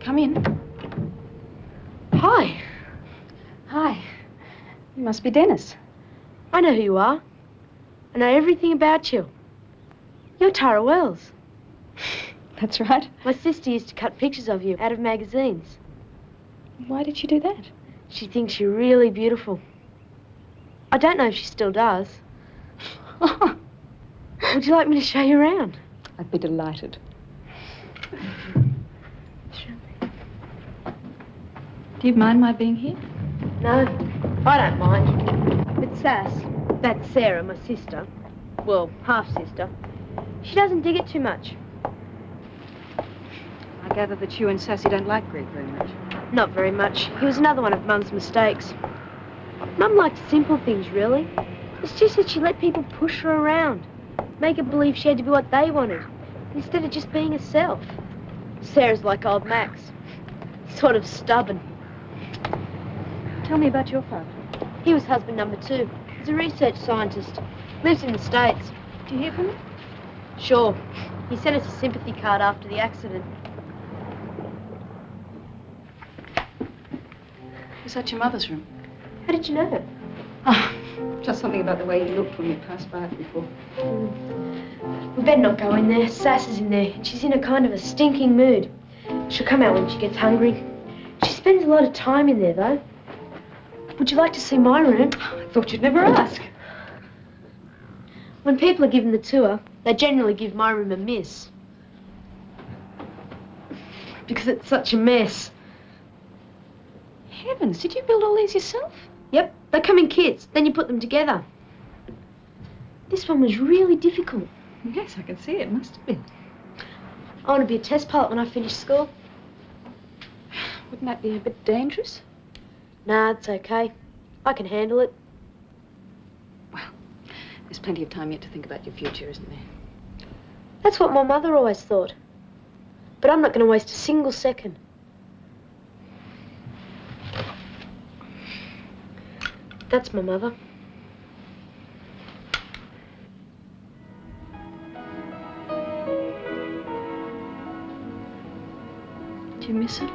Come in. Hi. Hi. You must be Dennis. I know who you are. I know everything about you. You're Tara Wells. That's right. My sister used to cut pictures of you out of magazines. Why did she do that? She thinks you're really beautiful. I don't know if she still does. Would you like me to show you around? I'd be delighted. Do you mind my being here? No, I don't mind. But Sass, that's Sarah, my sister. Well, half-sister. She doesn't dig it too much. I gather that you and Sassy don't like Greg very much. Not very much. He was another one of Mum's mistakes. Mum liked simple things, really. It's just that she let people push her around, make her believe she had to be what they wanted, instead of just being herself. Sarah's like old Max. Sort of stubborn. Tell me about your father. He was husband number 2. He's a research scientist. Lives in the States. Do you hear from him? Sure. He sent us a sympathy card after the accident. Is that your mother's room? How did you know? Oh, just something about the way you looked when you passed by it before. We better not go in there. Sass is in there, and she's in a kind of a stinking mood. She'll come out when she gets hungry. She spends a lot of time in there, though. Would you like to see my room? I thought you'd never ask. When people are given the tour, they generally give my room a miss. Because it's such a mess. Heavens, did you build all these yourself? Yep, they come in kits, then you put them together. This one was really difficult. Yes, I can see it. Must have been. I want to be a test pilot when I finish school. Wouldn't that be a bit dangerous? Nah, it's okay. I can handle it. Well, there's plenty of time yet to think about your future, isn't there? That's what my mother always thought. But I'm not going to waste a single second. That's my mother. Do you miss her?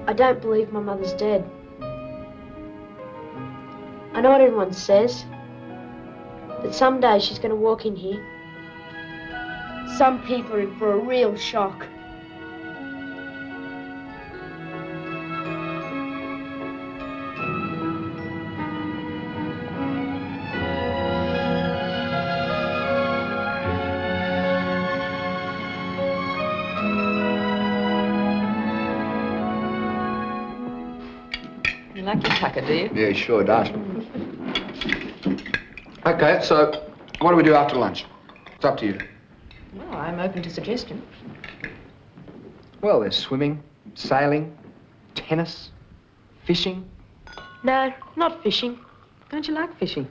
I don't believe my mother's dead. I know what everyone says, that that someday she's going to walk in here. Some people are in for a real shock. You like your tucker, do you? Yeah, he sure does. Okay, so what do we do after lunch? It's up to you. Well, I'm open to suggestions. Well, there's swimming, sailing, tennis, fishing. No, not fishing. Don't you like fishing?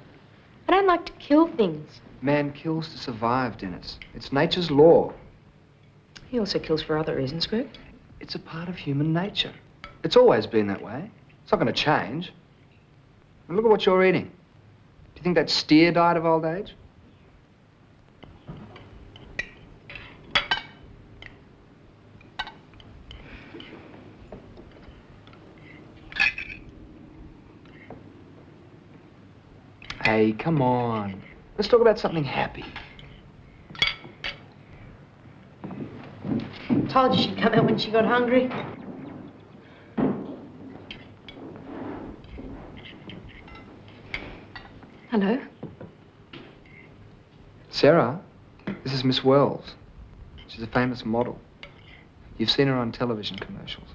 I don't like to kill things. Man kills to survive, Dennis. It's nature's law. He also kills for other reasons, Greg. It's a part of human nature. It's always been that way. It's not going to change. And look at what you're eating. Do you think that steer died of old age? Hey, come on. Let's talk about something happy. Told you she'd come out when she got hungry. Hello? Sarah, this is Miss Wells. She's a famous model. You've seen her on television commercials.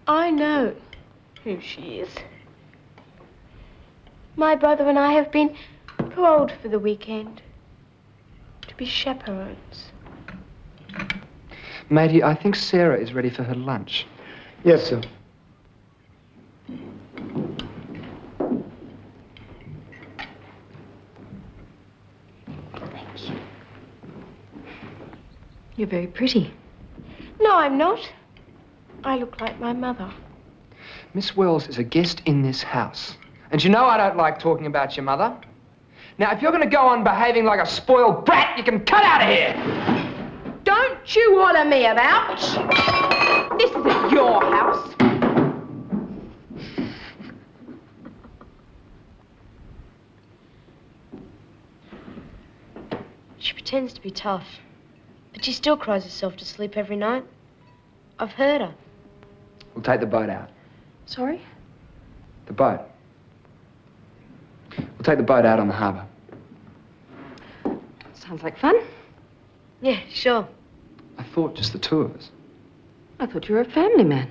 I know who she is. My brother and I have been too old for the weekend to be chaperones. Matey, I think Sarah is ready for her lunch. Yes, sir. Thank you. You're very pretty. No, I'm not. I look like my mother. Miss Wells is a guest in this house. And you know I don't like talking about your mother. Now, if you're going to go on behaving like a spoiled brat, you can cut out of here. Don't you order me about. This isn't your house. She pretends to be tough, but she still cries herself to sleep every night. I've heard her. We'll take the boat out. Sorry? The boat. We'll take the boat out on the harbour. Sounds like fun. Yeah, sure. I thought just the two of us. I thought you were a family man.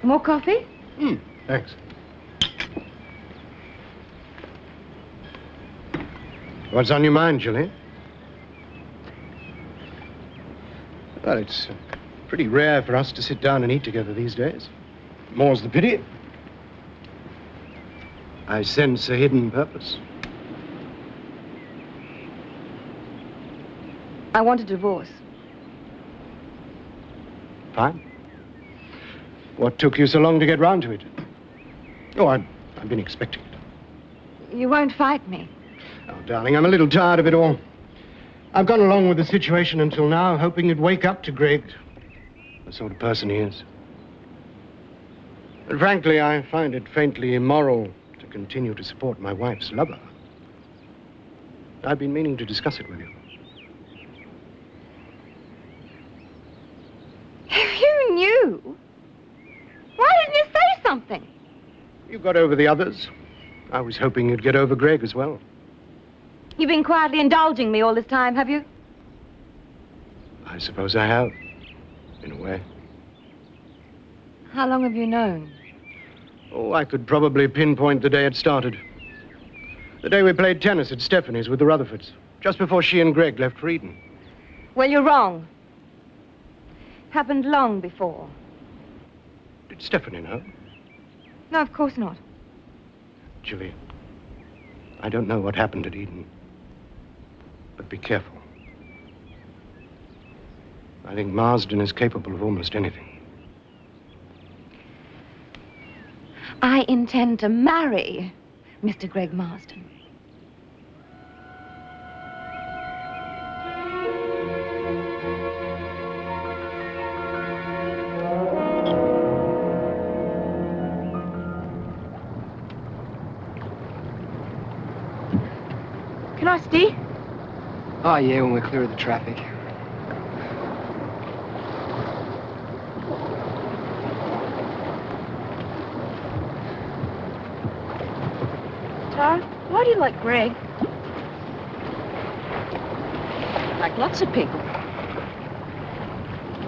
More coffee? Thanks. What's on your mind, Julie? Well, it's pretty rare for us to sit down and eat together these days. More's the pity. I sense a hidden purpose. I want a divorce. Fine. What took you so long to get round to it? Oh, I've been expecting it. You won't fight me. Oh, darling, I'm a little tired of it all. I've gone along with the situation until now, hoping you'd wake up to Greg, the sort of person he is. And frankly, I find it faintly immoral to continue to support my wife's lover. I've been meaning to discuss it with you. You knew? Why didn't you say something? You got over the others. I was hoping you'd get over Greg as well. You've been quietly indulging me all this time, have you? I suppose I have, in a way. How long have you known? Oh, I could probably pinpoint the day it started. The day we played tennis at Stephanie's with the Rutherfords, just before she and Greg left for Eden. Well, you're wrong. Happened long before. Did Stephanie know? No, of course not. Julie, I don't know what happened at Eden. But be careful. I think Marsden is capable of almost anything. I intend to marry Mr. Greg Marsden. thirsty? Oh, yeah, when we're clear of the traffic. Tara, why do you like Greg? Like lots of people.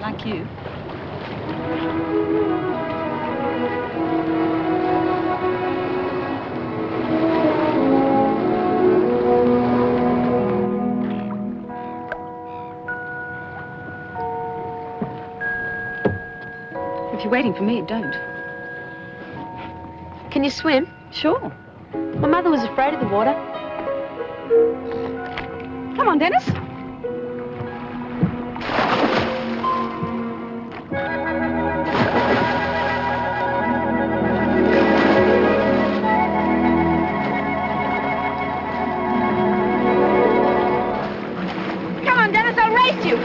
Like you. If you're waiting for me, don't. Can you swim? Sure. My mother was afraid of the water. Come on, Dennis. Come on, Dennis, I'll race you.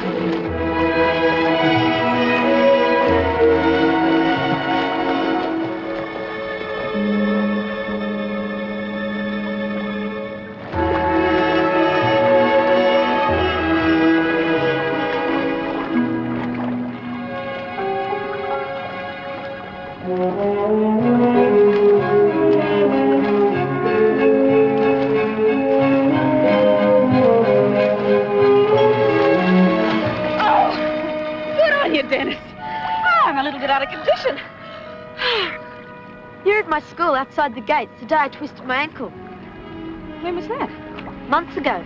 Dennis. Oh, I'm a little bit out of condition. You're at my school outside the gates the day I twisted my ankle. When was that? Months ago.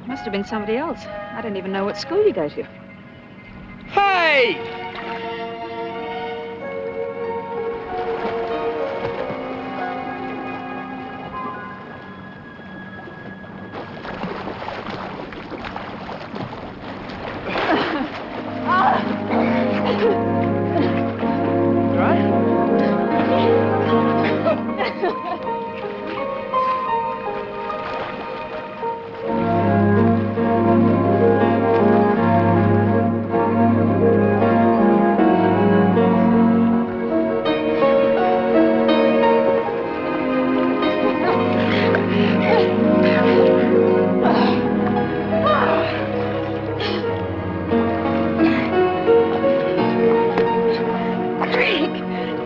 Must have been somebody else. I don't even know what school you go to. Hey!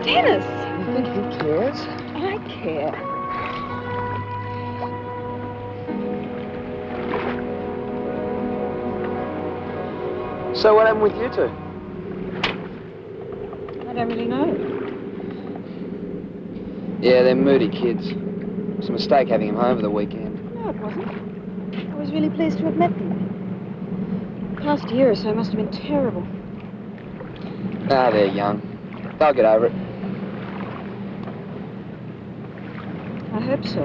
Dennis! You think he cares? I care. So what happened with you two? I don't really know. Yeah, they're moody kids. It's a mistake having him home for the weekend. No, it wasn't. I was really pleased to have met them. The past year or so must have been terrible. Ah, they're young. They'll get over it. I hope so.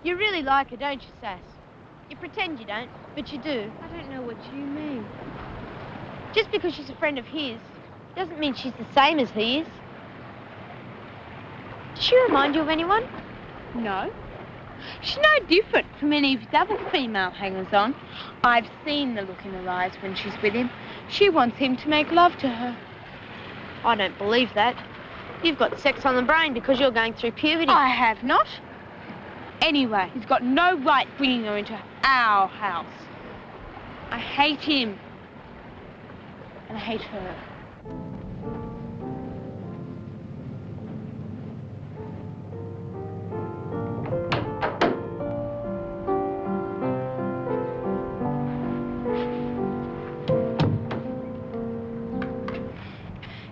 You really like her, don't you, Sass? You pretend you don't, but you do. I don't know what you mean. Just because she's a friend of his doesn't mean she's the same as he is. Does she remind you of anyone? No. She's no different from any of his other female hangers-on. I've seen the look in her eyes when she's with him. She wants him to make love to her. I don't believe that. You've got sex on the brain because you're going through puberty. I have not. Anyway, he's got no right bringing her into our house. I hate him. And I hate her.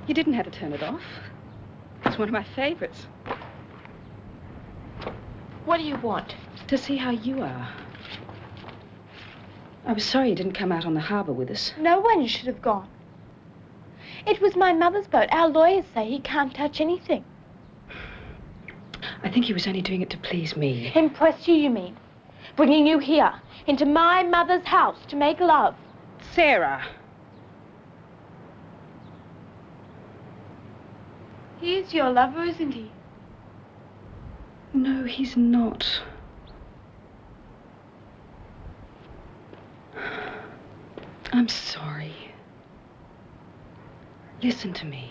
You didn't have to turn it off. It's one of my favorites. What do you want? To see how you are. I was sorry you didn't come out on the harbour with us. No one should have gone. It was my mother's boat. Our lawyers say he can't touch anything. I think he was only doing it to please me. Impress you mean? Bringing you here, into my mother's house to make love. Sarah. He is your lover, isn't he? No, he's not. I'm sorry. Listen to me.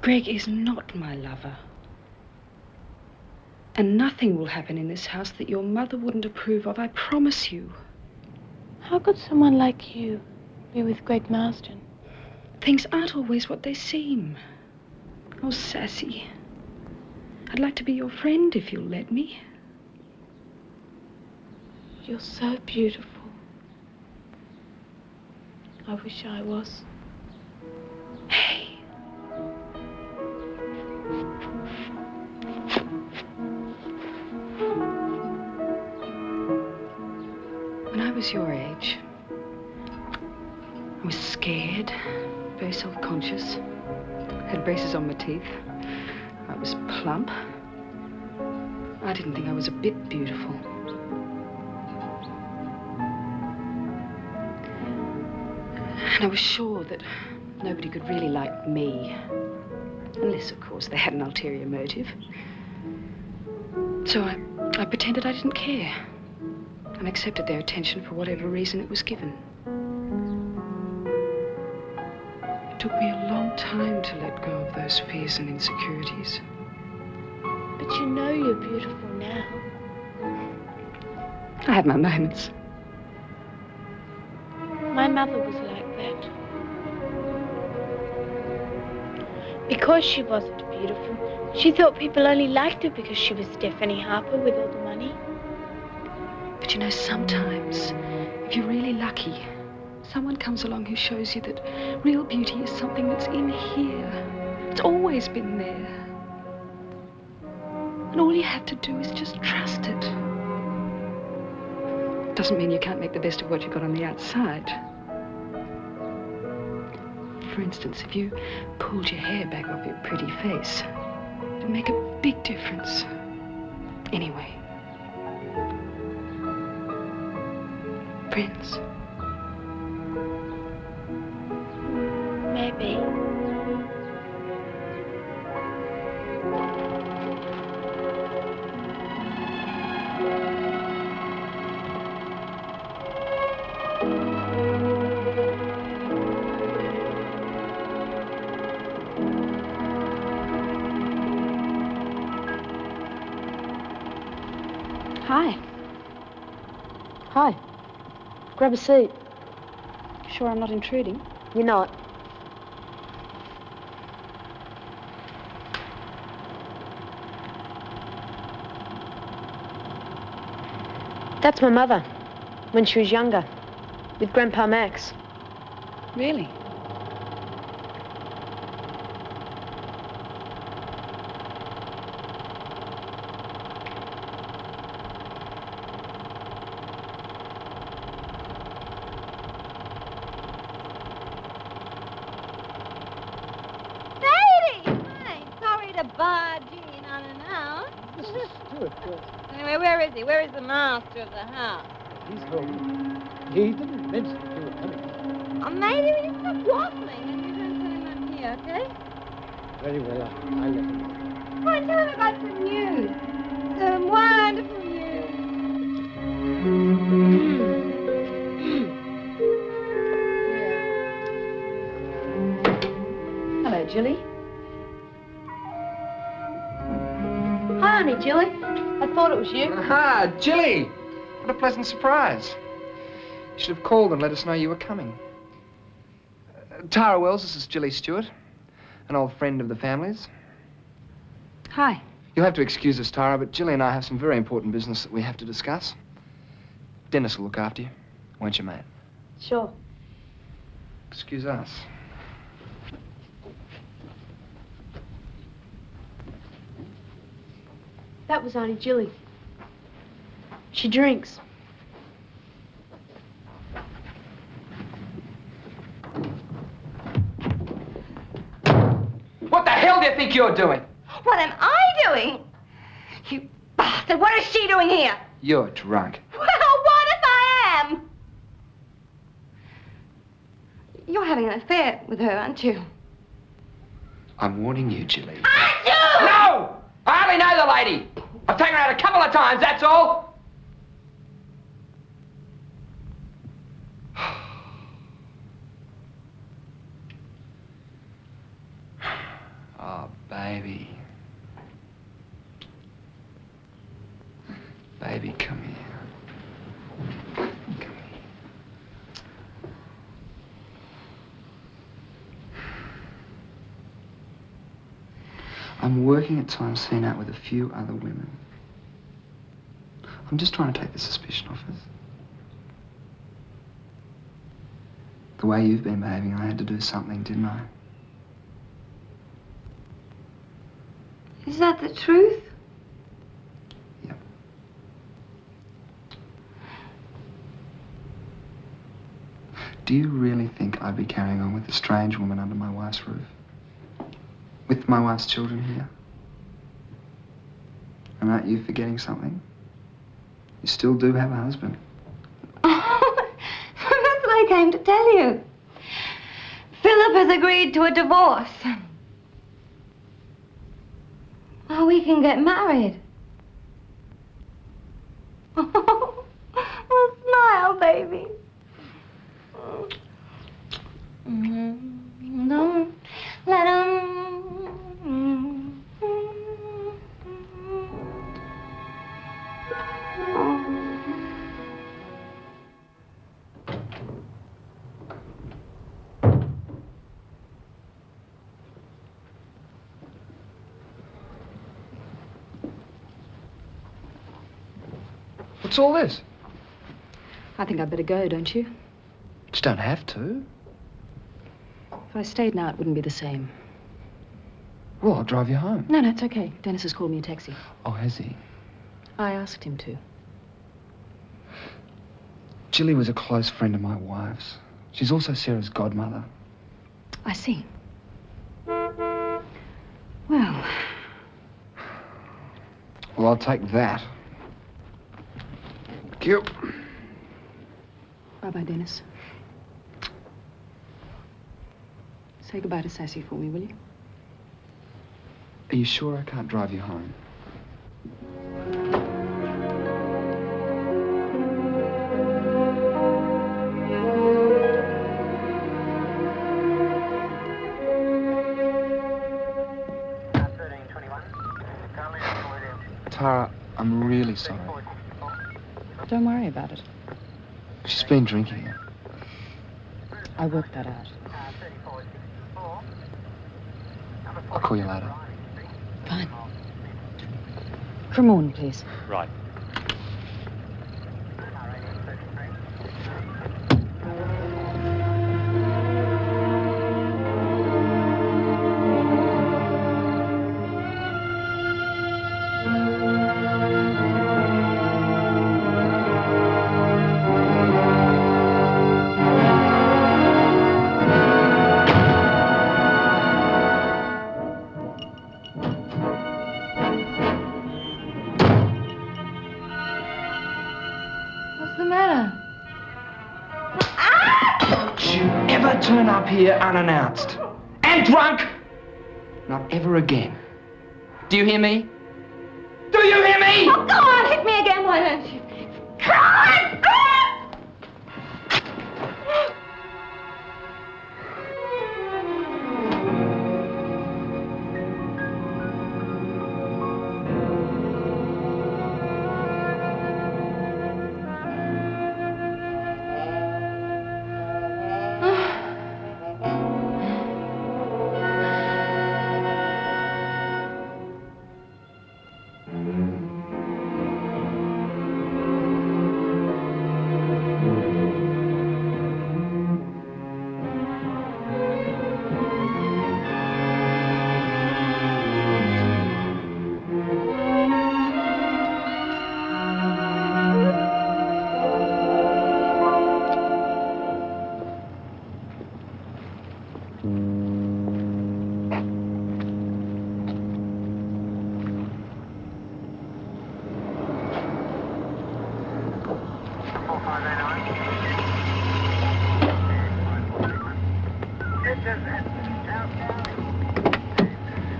Greg is not my lover. And nothing will happen in this house that your mother wouldn't approve of, I promise you. How could someone like you be with Greg Marsden? Things aren't always what they seem. Oh, Sassy. I'd like to be your friend if you'll let me. You're so beautiful. I wish I was. Hey. When I was your age, I was scared, very self-conscious, had braces on my teeth. I was plump. I didn't think I was a bit beautiful. And I was sure that nobody could really like me, unless, of course, they had an ulterior motive. So I pretended I didn't care and accepted their attention for whatever reason it was given. It took me a long time to let go of those fears and insecurities. But you know you're beautiful now. I have my moments. My mother was like that. Because she wasn't beautiful, she thought people only liked her because she was Stephanie Harper with all the money. But you know, sometimes, if you're really lucky, someone comes along who shows you that real beauty is something that's in here. It's always been there. And all you have to do is just trust it. Doesn't mean you can't make the best of what you've got on the outside. For instance, if you pulled your hair back off your pretty face, it'd make a big difference. Anyway. Friends? Maybe. Hi. Hi. Grab a seat. Sure I'm not intruding? You're not. That's my mother, when she was younger, with Grandpa Max. Really? Anyway, where is he? Where is the master of the house? He's home. He didn't mention that you were coming. Oh, matey, will you stop waffling and you don't tell him I'm here, okay? Very well, I'll let him know. Go and tell him about some news. Some wonderful news. Hello, Jilly. Hi, Auntie Jilly. I thought it was you. Aha, Jilly! What a pleasant surprise. You should have called and let us know you were coming. Tara Wells, this is Jilly Stewart, an old friend of the family's. Hi. You'll have to excuse us, Tara, but Jilly and I have some very important business that we have to discuss. Dennis will look after you, won't you, mate? Sure. Excuse us. That was Auntie Jilly. She drinks. What the hell do you think you're doing? What am I doing? You bastard, what is she doing here? You're drunk. Well, what if I am? You're having an affair with her, aren't you? I'm warning you, Jilly. Aren't you? No! I hardly know the lady. I've taken her out a couple of times, that's all. I'm working at times seen out with a few other women. I'm just trying to take the suspicion off us. The way you've been behaving, I had to do something, didn't I? Is that the truth? Yep. Do you really think I'd be carrying on with a strange woman under my wife's roof? With my wife's children here? And aren't you forgetting something? You still do have a husband. That's what I came to tell you. Philip has agreed to a divorce. Oh, we can get married. Oh, well, smile, baby. Don't let him. What's all this? I think I'd better go, don't you? Just don't have to. If I stayed now, it wouldn't be the same. Well, I'll drive you home. No, it's okay. Dennis has called me a taxi. Oh, has he? I asked him to. Jilly was a close friend of my wife's. She's also Sarah's godmother. I see. Well, Well, I'll take that. Thank you. bye-bye, Dennis. Say goodbye to Sassy for me, will you? Are you sure I can't drive you home? Tara, I'm really sorry. Don't worry about it. She's been drinking. I worked that out. I'll call you later. Fine. Cremorne, please. Right. What's the matter? Don't you ever turn up here unannounced. And drunk! Not ever again. Do you hear me? Do you hear me? Oh, go on, hit me again, why don't you? Come on!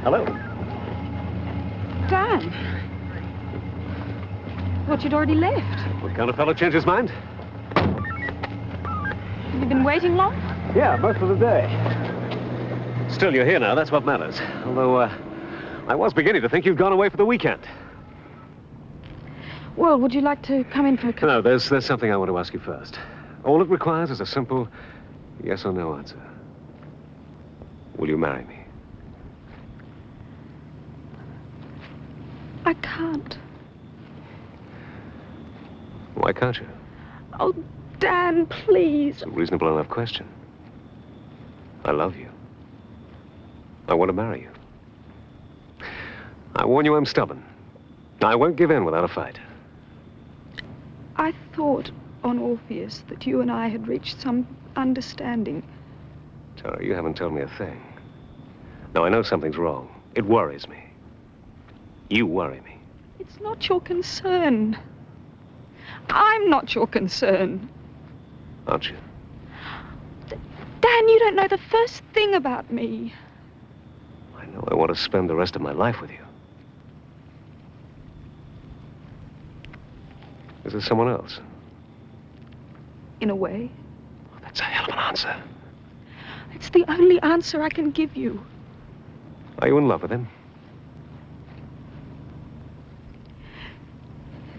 Hello. Dan. Thought you'd already left. What kind of fellow changed his mind? Have you been waiting long? Yeah, most of the day. Still, you're here now. That's what matters. Although, I was beginning to think you'd gone away for the weekend. Well, would you like to come in for a cup? No, there's something I want to ask you first. All it requires is a simple yes or no answer. Will you marry me? I can't. Why can't you? Oh, Dan, please. It's a reasonable enough question. I love you. I want to marry you. I warn you, I'm stubborn. I won't give in without a fight. I thought on Orpheus that you and I had reached some understanding. Tara, you haven't told me a thing. Now, I know something's wrong. It worries me. You worry me. It's not your concern. I'm not your concern. Aren't you? Dan, you don't know the first thing about me. I know I want to spend the rest of my life with you. Is there someone else? In a way. That's a hell of an answer. It's the only answer I can give you. Are you in love with him?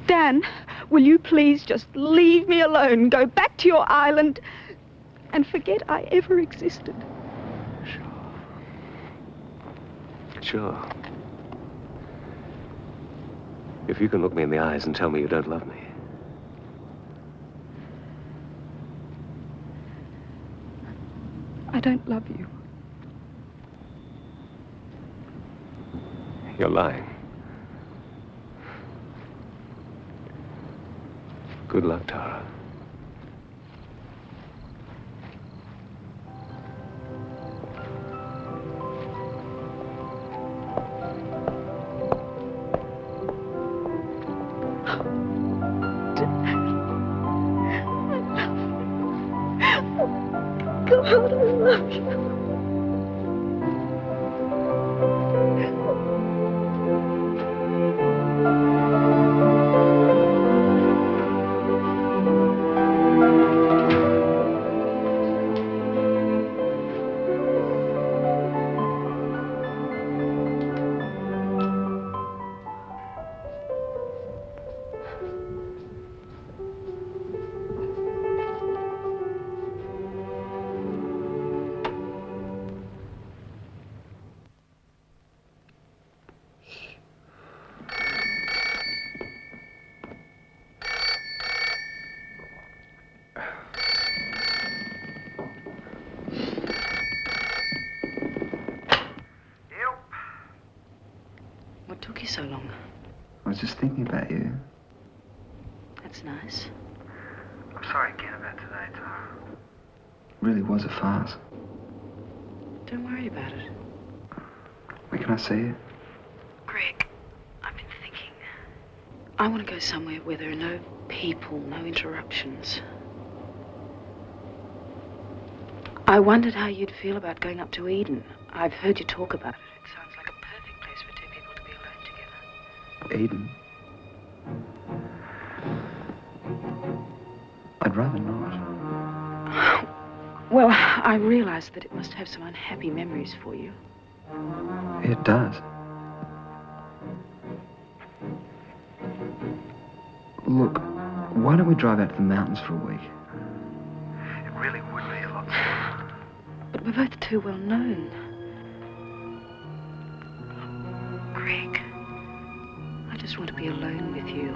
Dan, will you please just leave me alone, go back to your island, and forget I ever existed? Sure. If you can look me in the eyes and tell me you don't love me. I don't love you. You're lying. Good luck, Tara. God, I love you. What took you so long? I was just thinking about you. That's nice. I'm sorry again about today, Tara. Really was a farce. Don't worry about it. Where can I see you? Greg, I've been thinking. I want to go somewhere where there are no people, no interruptions. I wondered how you'd feel about going up to Eden. I've heard you talk about it. It sounds like a perfect place for two people to be alone together. Eden? I'd rather not. Well, I realize that it must have some unhappy memories for you. It does. Look, why don't we drive out to the mountains for a week? It really would be a lot fun. But we're both too well known. Greg, I just want to be alone with you.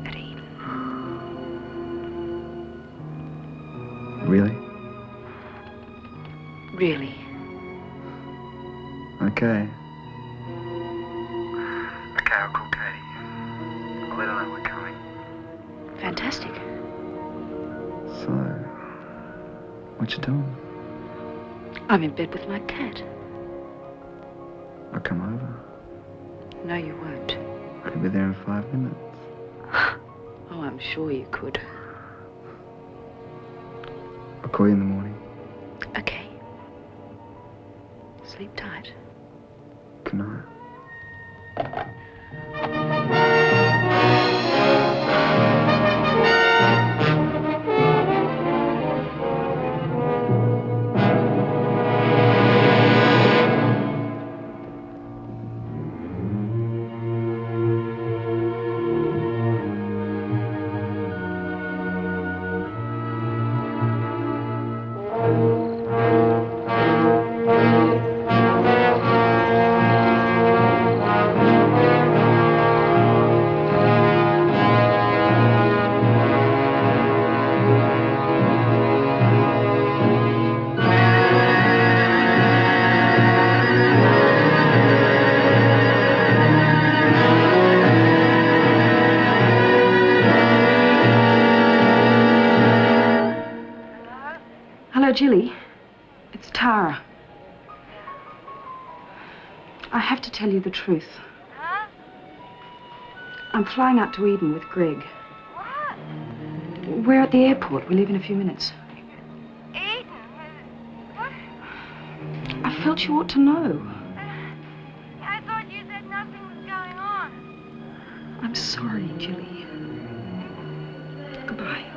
At Eden. Really? Really. Okay. Okay, I'll call Katie. I'll let her know we're coming. Fantastic. So, what you doing? I'm in bed with my cat. I'll come over. No, you won't. I could be there in 5 minutes. Oh, I'm sure you could. I'll call you in the morning. Okay. Sleep tight. Good night. Hello, Jilly. It's Tara. I have to tell you the truth. Huh? I'm flying out to Eden with Greg. What? We're at the airport. We leave in a few minutes. Eden? What? I felt you ought to know. I thought you said nothing was going on. I'm sorry, Jilly. Goodbye.